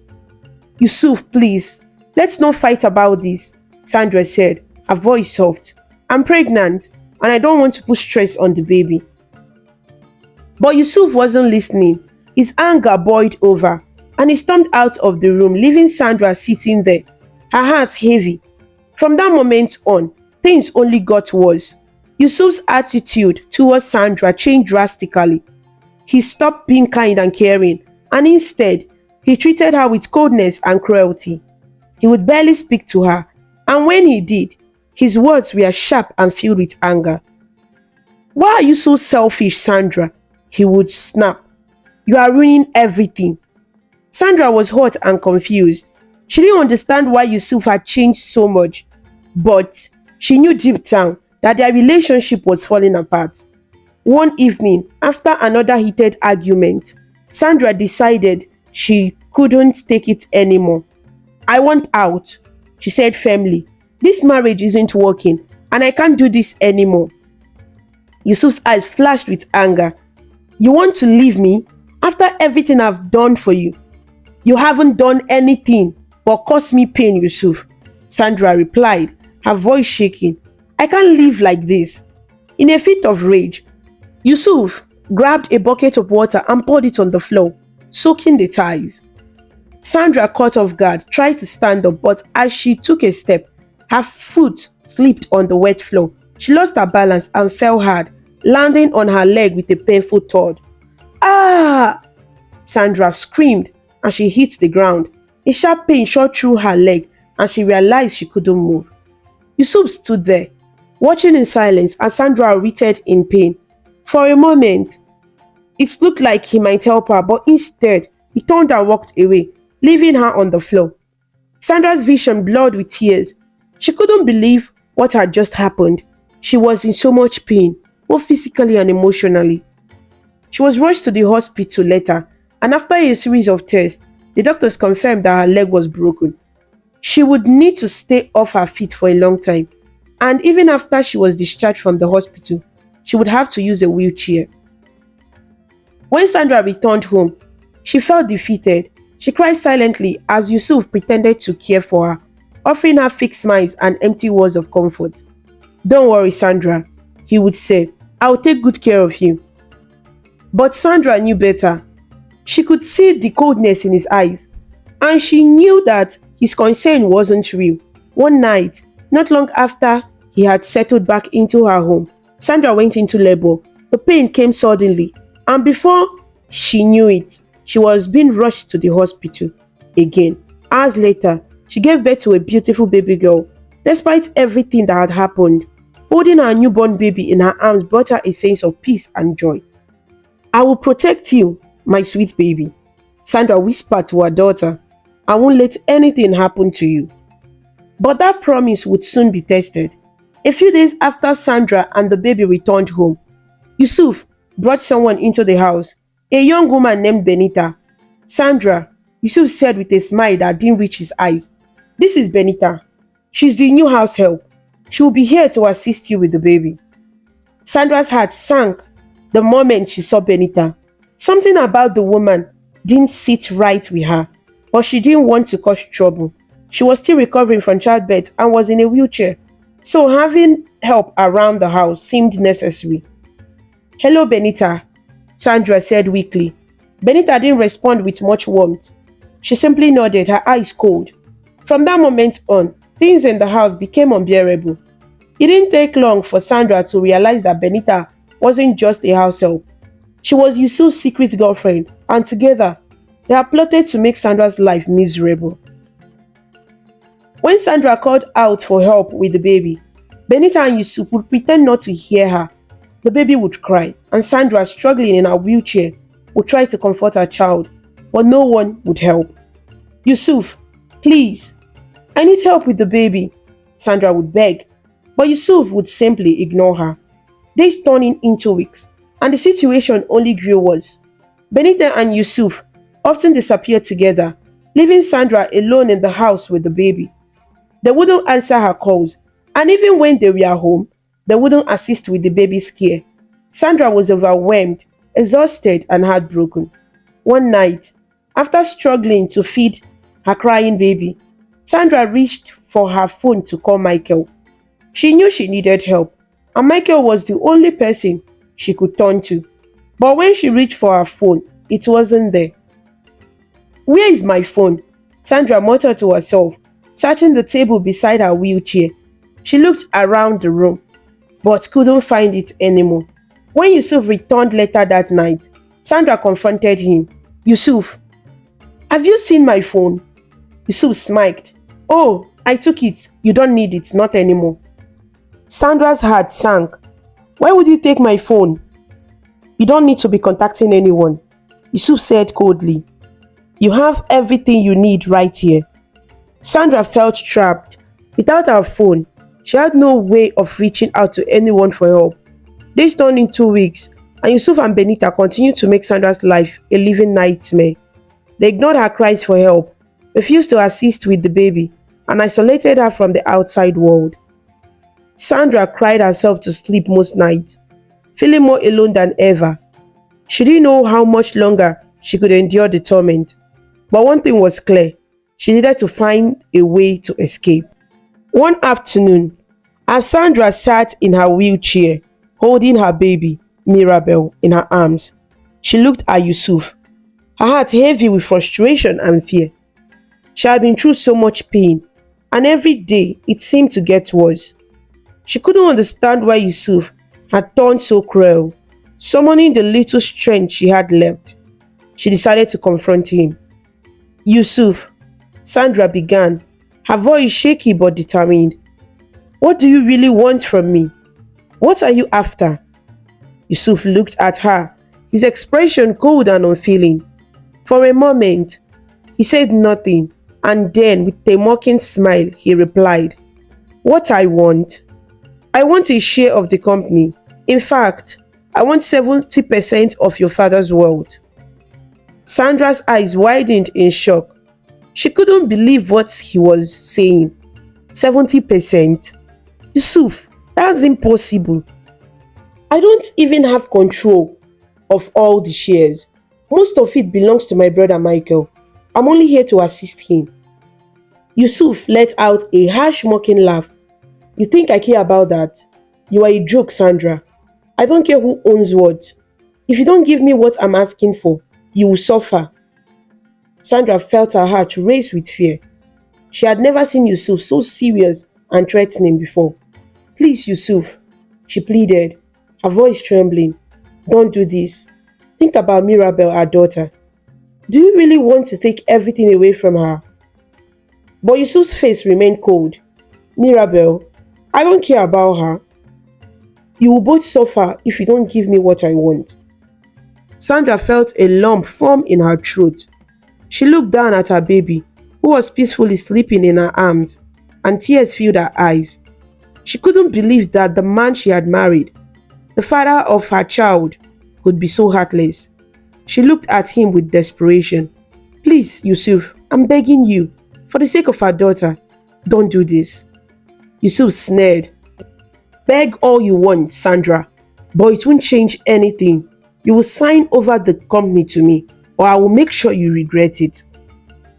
Yusuf, please, let's not fight about this, Sandra said, her voice soft. I'm pregnant, and I don't want to put stress on the baby. But Yusuf wasn't listening. His anger boiled over, and he stormed out of the room, leaving Sandra sitting there, her heart heavy. From that moment on, things only got worse. Yusuf's attitude towards Sandra changed drastically. He stopped being kind and caring, and instead, he treated her with coldness and cruelty. He would barely speak to her, and when he did, his words were sharp and filled with anger. Why are you so selfish, Sandra? He would snap. You are ruining everything. Sandra was hot and confused. She didn't understand why Yusuf had changed so much, but she knew deep down that their relationship was falling apart. One evening, after another heated argument, Sandra decided she couldn't take it anymore. I want out, she said firmly. This marriage isn't working, and I can't do this anymore. Yusuf's eyes flashed with anger. You want to leave me after everything I've done for you? You haven't done anything but cause me pain, Yusuf, Sandra replied, her voice shaking. I can't live like this. In a fit of rage, Yusuf grabbed a bucket of water and poured it on the floor, soaking the tiles. Sandra, caught off guard, tried to stand up, but as she took a step, her foot slipped on the wet floor. She lost her balance and fell hard, landing on her leg with a painful thud. Ah! Sandra screamed and she hit the ground. A sharp pain shot through her leg and she realized she couldn't move. Yusuf stood there, watching in silence as Sandra writhed in pain. For a moment, it looked like he might help her, but instead, he turned and walked away, leaving her on the floor. Sandra's vision blurred with tears. She couldn't believe what had just happened. She was in so much pain, both physically and emotionally. She was rushed to the hospital later, and after a series of tests, the doctors confirmed that her leg was broken. She would need to stay off her feet for a long time. And even after she was discharged from the hospital, she would have to use a wheelchair. When Sandra returned home, she felt defeated. She cried silently as Yusuf pretended to care for her, offering her fake smiles and empty words of comfort. "Don't worry, Sandra," he would say. "I'll take good care of you." But Sandra knew better. She could see the coldness in his eyes, and she knew that his concern wasn't real. One night, not long after he had settled back into her home, Sandra went into labor. The pain came suddenly, and before she knew it, she was being rushed to the hospital again. Hours later, she gave birth to a beautiful baby girl. Despite everything that had happened, holding her newborn baby in her arms brought her a sense of peace and joy. "I will protect you, my sweet baby," Sandra whispered to her daughter. "I won't let anything happen to you." But that promise would soon be tested. A few days after Sandra and the baby returned home, Yusuf brought someone into the house, a young woman named Benita. "Sandra," Yusuf said with a smile that didn't reach his eyes, "this is Benita. She's the new house help. She will be here to assist you with the baby." Sandra's heart sank the moment she saw Benita. Something about the woman didn't sit right with her, but she didn't want to cause trouble. She was still recovering from childbirth and was in a wheelchair, so having help around the house seemed necessary. "Hello, Benita," Sandra said weakly. Benita didn't respond with much warmth. She simply nodded, her eyes cold. From that moment on, things in the house became unbearable. It didn't take long for Sandra to realize that Benita wasn't just a house help. She was Yusuf's secret girlfriend, and together, they had plotted to make Sandra's life miserable. When Sandra called out for help with the baby, Benita and Yusuf would pretend not to hear her. The baby would cry, and Sandra, struggling in her wheelchair, would try to comfort her child, but no one would help. "Yusuf, please, I need help with the baby," Sandra would beg, but Yusuf would simply ignore her. Days turned into weeks, and the situation only grew worse. Benita and Yusuf often disappeared together, leaving Sandra alone in the house with the baby. They wouldn't answer her calls, and even when they were home, they wouldn't assist with the baby's care. Sandra was overwhelmed, exhausted, and heartbroken. One night, after struggling to feed her crying baby, Sandra reached for her phone to call Michael. She knew she needed help, and Michael was the only person she could turn to. But when she reached for her phone, it wasn't there. "Where is my phone?" Sandra muttered to herself, searching the table beside her wheelchair. She looked around the room, but couldn't find it anymore. When Yusuf returned later that night, Sandra confronted him. "Yusuf, have you seen my phone?" Yusuf smiled. "Oh, I took it. You don't need it, not anymore." Sandra's heart sank. "Why would you take my phone?" "You don't need to be contacting anyone," Yusuf said coldly. "You have everything you need right here." Sandra felt trapped. Without her phone, she had no way of reaching out to anyone for help. Days turned into weeks, and Yusuf and Benita continued to make Sandra's life a living nightmare. They ignored her cries for help, refused to assist with the baby, and isolated her from the outside world. Sandra cried herself to sleep most nights, feeling more alone than ever. She didn't know how much longer she could endure the torment. But one thing was clear: she needed to find a way to escape. One afternoon, as Sandra sat in her wheelchair, holding her baby, Mirabel, in her arms, she looked at Yusuf, her heart heavy with frustration and fear. She had been through so much pain, and every day it seemed to get worse. She couldn't understand why Yusuf had turned so cruel. Summoning the little strength she had left, she decided to confront him. "Yusuf," Sandra began, her voice shaky but determined. "What do you really want from me? What are you after?" Yusuf looked at her, his expression cold and unfeeling. For a moment, he said nothing, and then, with a mocking smile, he replied, "What I want? I want a share of the company. In fact, I want 70% of your father's wealth." Sandra's eyes widened in shock. She couldn't believe what he was saying. 70%? Yusuf, that's impossible. I don't even have control of all the shares. Most of it belongs to my brother Michael. I'm only here to assist him. Yusuf let out a harsh mocking laugh. You think I care about that? You are a joke, Sandra. I don't care who owns what. If you don't give me what I'm asking for, you will suffer. Sandra felt her heart race with fear. She had never seen Yusuf so serious and threatening before. Please, Yusuf, she pleaded, her voice trembling. Don't do this. Think about Mirabel, our daughter. Do you really want to take everything away from her? But Yusuf's face remained cold. Mirabel, I don't care about her. You will both suffer if you don't give me what I want. Sandra felt a lump form in her throat. She looked down at her baby, who was peacefully sleeping in her arms, and tears filled her eyes. She couldn't believe that the man she had married, the father of her child, could be so heartless. She looked at him with desperation. Please, Yusuf, I'm begging you, for the sake of our daughter, don't do this. Yusuf sneered. Beg all you want, Sandra, but it won't change anything. You will sign over the company to me, or I will make sure you regret it.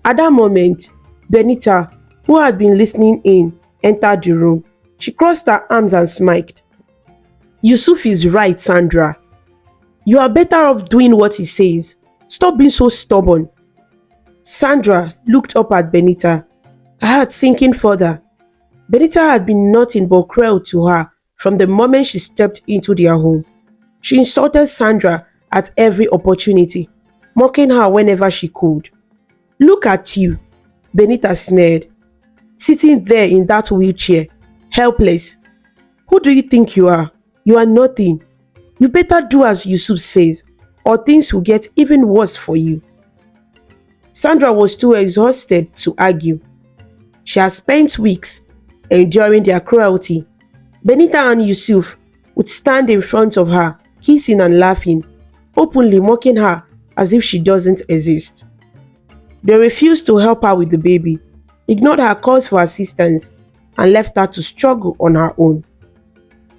At that moment, Benita, who had been listening in, entered the room. She crossed her arms and smiled. Yusuf is right, Sandra. You are better off doing what he says. Stop being so stubborn. Sandra looked up at Benita, her heart sinking further. Benita had been nothing but cruel to her from the moment she stepped into their home. She insulted Sandra at every opportunity, mocking her whenever she could. Look at you, Benita sneered, sitting there in that wheelchair, helpless. Who do you think you are? You are nothing. You better do as Yusuf says, or things will get even worse for you. Sandra was too exhausted to argue. She had spent weeks enduring their cruelty. Benita and Yusuf would stand in front of her, kissing and laughing, openly mocking her as if she doesn't exist. They refused to help her with the baby, ignored her calls for assistance, and left her to struggle on her own.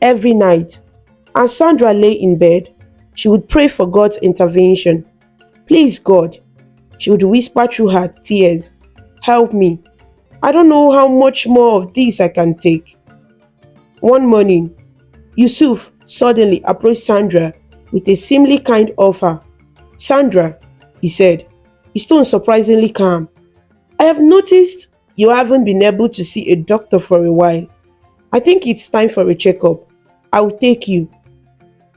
Every night, as Sandra lay in bed, she would pray for God's intervention. Please, God, she would whisper through her tears, help me. I don't know how much more of this I can take. One morning, Yusuf suddenly approached Sandra with a seemingly kind offer. Sandra, he said, his tone surprisingly calm. I have noticed you haven't been able to see a doctor for a while. I think it's time for a checkup. I will take you.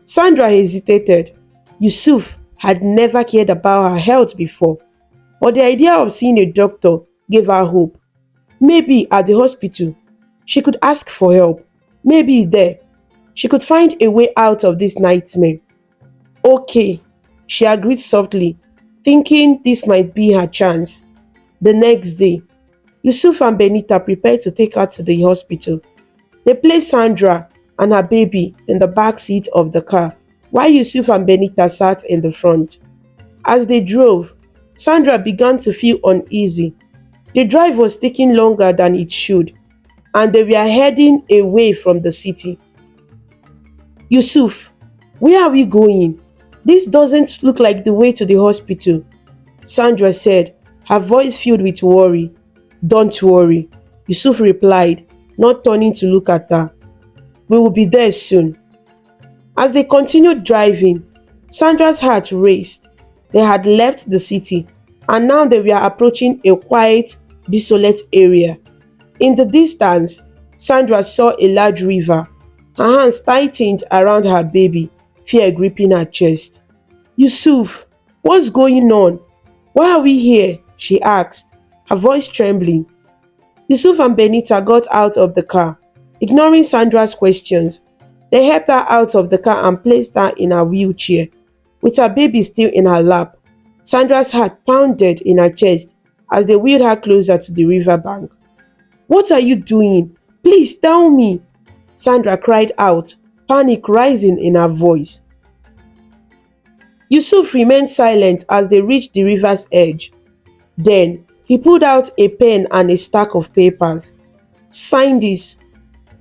Sandra hesitated. Yusuf had never cared about her health before, but the idea of seeing a doctor gave her hope. Maybe at the hospital, she could ask for help. Maybe there, she could find a way out of this nightmare. Okay, she agreed softly, thinking this might be her chance. The next day, Yusuf and Benita prepared to take her to the hospital. They placed Sandra and her baby in the back seat of the car, while Yusuf and Benita sat in the front. As they drove, Sandra began to feel uneasy. The drive was taking longer than it should, and they were heading away from the city. Yusuf, where are we going? This doesn't look like the way to the hospital, Sandra said, her voice filled with worry. Don't worry, Yusuf replied, not turning to look at her. We will be there soon. As they continued driving, Sandra's heart raced. They had left the city, and now they were approaching a quiet, desolate area. In the distance, Sandra saw a large river. Her hands tightened around her baby, fear gripping her chest. Yusuf, what's going on? Why are we here? She asked, her voice trembling. Yusuf and Benita got out of the car, ignoring Sandra's questions. They helped her out of the car and placed her in her wheelchair, with her baby still in her lap. Sandra's heart pounded in her chest as they wheeled her closer to the riverbank. What are you doing? Please tell me, Sandra cried out, panic rising in her voice. Yusuf remained silent as they reached the river's edge. Then, he pulled out a pen and a stack of papers. Sign this.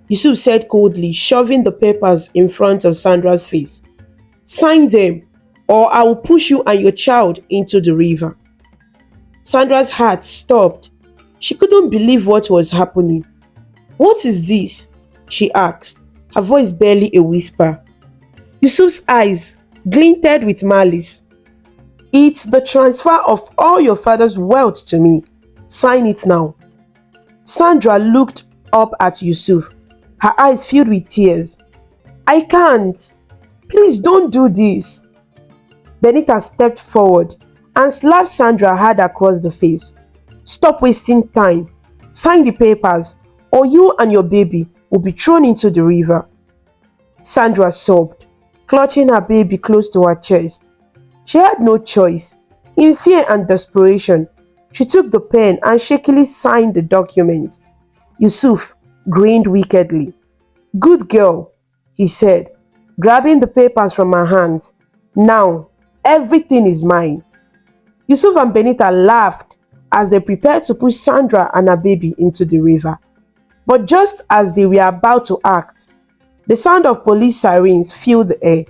Yusuf said coldly, shoving the papers in front of Sandra's face. Sign them, or I will push you and your child into the river. Sandra's heart stopped. She couldn't believe what was happening. What is this? She asked, her voice barely a whisper. Yusuf's eyes glinted with malice. It's the transfer of all your father's wealth to me. Sign it now. Sandra looked up at Yusuf, her eyes filled with tears. I can't. Please don't do this. Benita stepped forward and slapped Sandra hard across the face. Stop wasting time. Sign the papers, or you and your baby will be thrown into the river. Sandra sobbed, clutching her baby close to her chest. She had no choice. In fear and desperation, she took the pen and shakily signed the document. Yusuf grinned wickedly. Good girl, he said, grabbing the papers from her hands. Now, everything is mine. Yusuf and Benita laughed as they prepared to push Sandra and her baby into the river. But just as they were about to act, the sound of police sirens filled the air.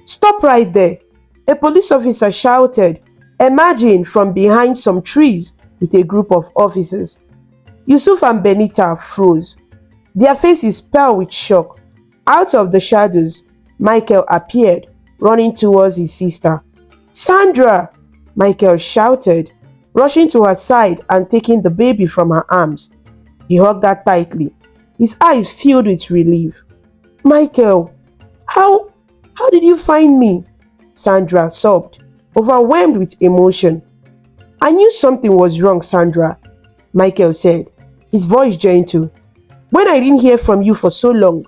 Stop right there, a police officer shouted, emerging from behind some trees with a group of officers. Yusuf and Benita froze, their faces pale with shock. Out of the shadows, Michael appeared, running towards his sister. Sandra! Michael shouted, rushing to her side and taking the baby from her arms. He hugged her tightly, his eyes filled with relief. Michael, how did you find me? Sandra sobbed, overwhelmed with emotion. I knew something was wrong, Sandra, Michael said, his voice gentle. When I didn't hear from you for so long,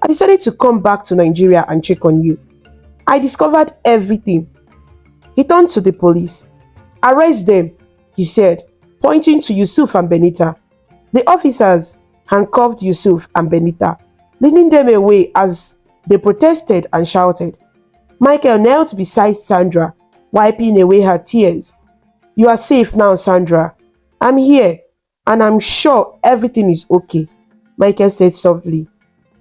I decided to come back to Nigeria and check on you. I discovered everything. He turned to the police. Arrest them, he said, pointing to Yusuf and Benita. The officers handcuffed Yusuf and Benita, leading them away as they protested and shouted. Michael knelt beside Sandra, wiping away her tears. You are safe now, Sandra. I'm here, and I'm sure everything is okay, Michael said softly.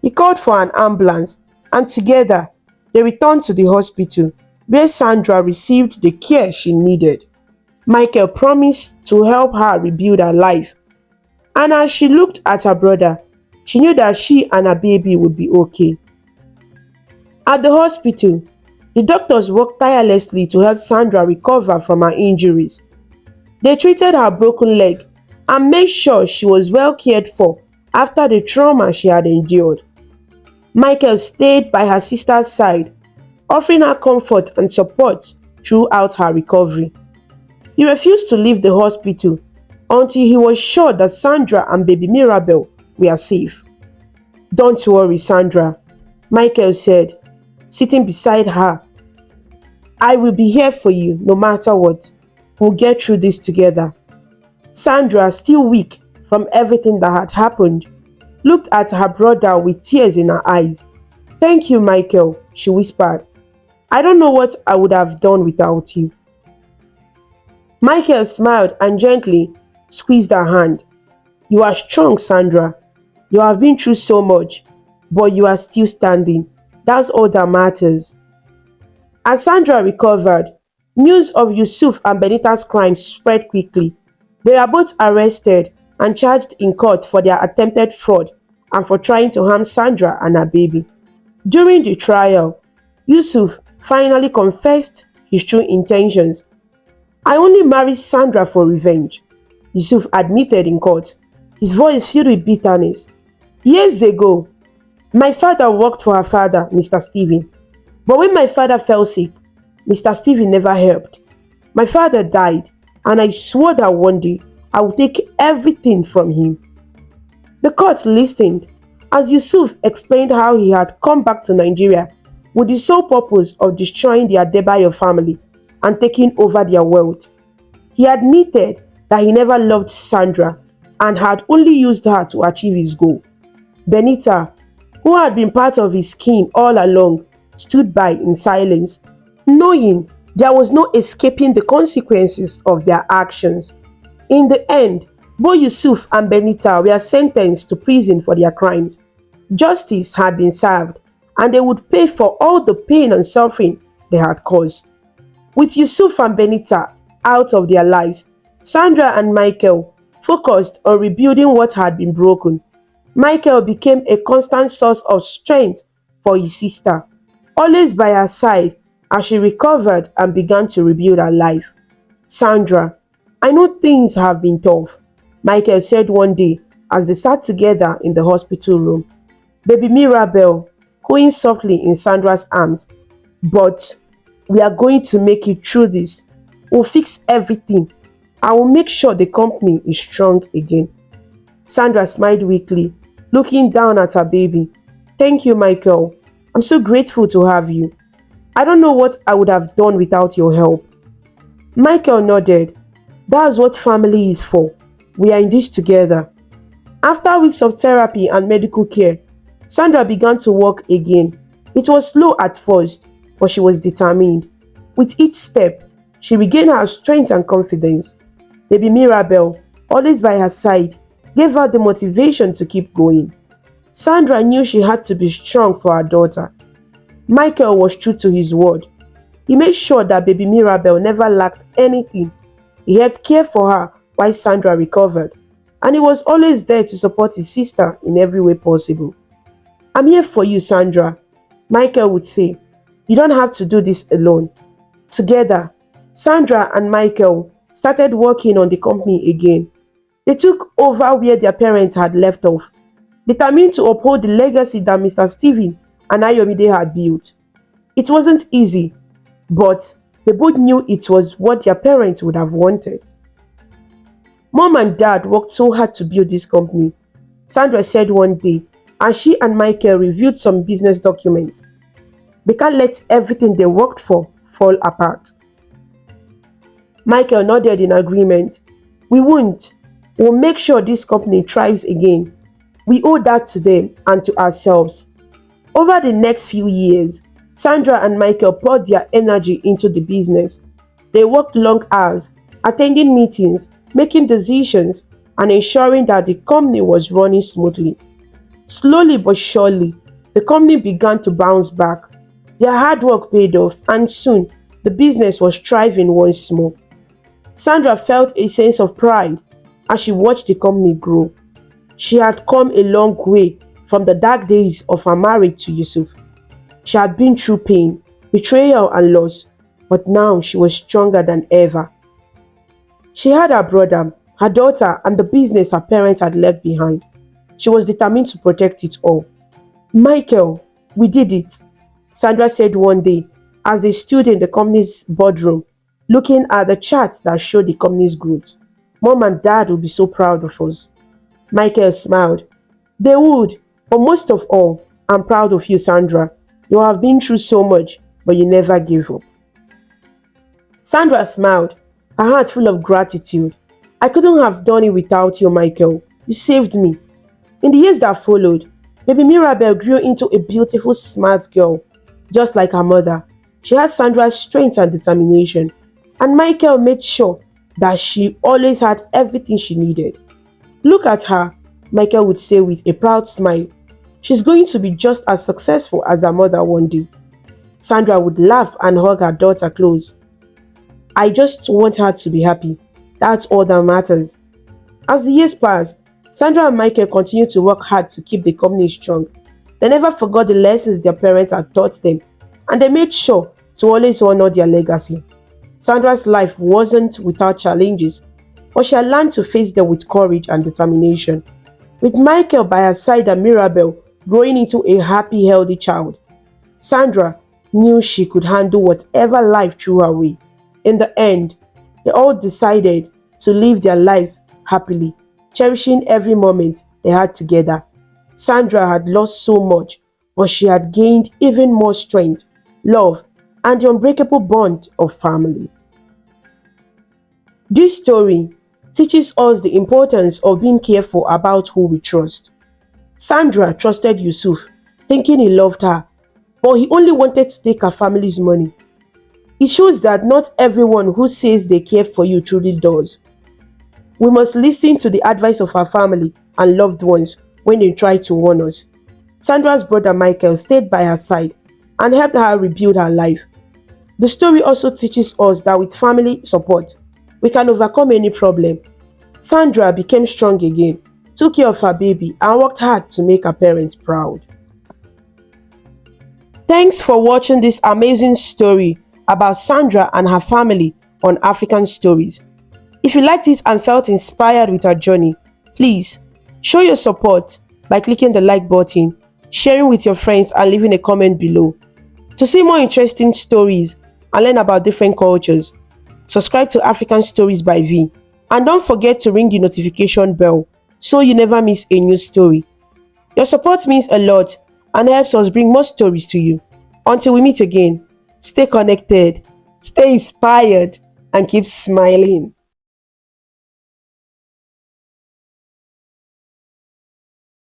He called for an ambulance, and together they returned to the hospital, where Sandra received the care she needed. Michael promised to help her rebuild her life, and as she looked at her brother, she knew that she and her baby would be okay. At the hospital, the doctors worked tirelessly to help Sandra recover from her injuries. They treated her broken leg and made sure she was well cared for after the trauma she had endured. Michael stayed by her sister's side, offering her comfort and support throughout her recovery. He refused to leave the hospital until he was sure that Sandra and baby Mirabel were safe. Don't worry, Sandra, Michael said, sitting beside her. I will be here for you no matter what. We'll get through this together. Sandra, still weak from everything that had happened, looked at her brother with tears in her eyes. Thank you, Michael, she whispered. I don't know what I would have done without you. Michael smiled and gently squeezed her hand. You are strong, Sandra. You have been through so much, but you are still standing. That's all that matters. As Sandra recovered, news of Yusuf and Benita's crimes spread quickly. They were both arrested and charged in court for their attempted fraud and for trying to harm Sandra and her baby. During the trial, Yusuf finally confessed his true intentions. I only married Sandra for revenge, Yusuf admitted in court, his voice filled with bitterness. Years ago, my father worked for her father, Mr. Stephen. But when my father fell sick, Mr. Stephen never helped. My father died, and I swore that one day I would take everything from him. The court listened as Yusuf explained how he had come back to Nigeria with the sole purpose of destroying the Adebayo family and taking over their wealth. He admitted that he never loved Sandra and had only used her to achieve his goal. Benita, who had been part of his scheme all along, stood by in silence, knowing there was no escaping the consequences of their actions. In the end, both Yusuf and Benita were sentenced to prison for their crimes. Justice had been served, and they would pay for all the pain and suffering they had caused. With Yusuf and Benita out of their lives, Sandra and Michael focused on rebuilding what had been broken. Michael became a constant source of strength for his sister, always by her side as she recovered and began to rebuild her life. Sandra, I know things have been tough, Michael said one day as they sat together in the hospital room. Baby Mirabel, cooing softly in Sandra's arms, but we are going to make it through this. We'll fix everything. I will make sure the company is strong again. Sandra smiled weakly, looking down at her baby. Thank you, Michael. I'm so grateful to have you. I don't know what I would have done without your help. Michael nodded. That's what family is for. We are in this together. After weeks of therapy and medical care, Sandra began to walk again. It was slow at first, but she was determined. With each step, she regained her strength and confidence. Baby Mirabel, always by her side, gave her the motivation to keep going. Sandra knew she had to be strong for her daughter. Michael was true to his word. He made sure that baby Mirabel never lacked anything. He helped care for her while Sandra recovered, and he was always there to support his sister in every way possible. I'm here for you, Sandra, Michael would say. You don't have to do this alone. Together, Sandra and Michael started working on the company again. They took over where their parents had left off, determined to uphold the legacy that Mr. Stephen and Ayomide had built. It wasn't easy, but they both knew it was what their parents would have wanted. Mom and Dad worked so hard to build this company, Sandra said one day as she and Michael reviewed some business documents. They can't let everything they worked for fall apart. Michael nodded in agreement. We won't. We'll make sure this company thrives again. We owe that to them and to ourselves. Over the next few years, Sandra and Michael poured their energy into the business. They worked long hours, attending meetings, making decisions, and ensuring that the company was running smoothly. Slowly but surely, the company began to bounce back. Their hard work paid off, and soon the business was thriving once more. Sandra felt a sense of pride as she watched the company grow. She had come a long way from the dark days of her marriage to Yusuf. She had been through pain, betrayal, and loss, but now she was stronger than ever. She had her brother, her daughter, and the business her parents had left behind. She was determined to protect it all. Michael, we did it, Sandra said one day as they stood in the company's boardroom, looking at the charts that showed the company's growth. Mom and Dad would be so proud of us. Michael smiled. They would, but most of all, I'm proud of you, Sandra. You have been through so much, but you never gave up. Sandra smiled, her heart full of gratitude. I couldn't have done it without you, Michael. You saved me. In the years that followed, baby Mirabel grew into a beautiful, smart girl, just like her mother. She had Sandra's strength and determination, and Michael made sure that she always had everything she needed. Look at her, Michael would say with a proud smile. She's going to be just as successful as her mother one day. Sandra would laugh and hug her daughter close. I just want her to be happy. That's all that matters. As the years passed, Sandra and Michael continued to work hard to keep the company strong. They never forgot the lessons their parents had taught them, and they made sure to always honor their legacy. Sandra's life wasn't without challenges, but she had learned to face them with courage and determination. With Michael by her side and Mirabel growing into a happy, healthy child, Sandra knew she could handle whatever life threw her way. In the end, they all decided to live their lives happily, cherishing every moment they had together. Sandra had lost so much, but she had gained even more strength, love, and the unbreakable bond of family. This story teaches us the importance of being careful about who we trust. Sandra trusted Yusuf, thinking he loved her, but he only wanted to take her family's money. It shows that not everyone who says they care for you truly does. We must listen to the advice of our family and loved ones when they try to warn us. Sandra's brother Michael stayed by her side and helped her rebuild her life. The story also teaches us that with family support, we can overcome any problem. Sandra became strong again, took care of her baby, and worked hard to make her parents proud. Thanks for watching this amazing story about Sandra and her family on African Stories. If you liked it and felt inspired with our journey, please show your support by clicking the like button, sharing with your friends, and leaving a comment below. To see more interesting stories and learn about different cultures, subscribe to African Stories by V. And don't forget to ring the notification bell so you never miss a new story. Your support means a lot and helps us bring more stories to you. Until we meet again, stay connected, stay inspired, and keep smiling.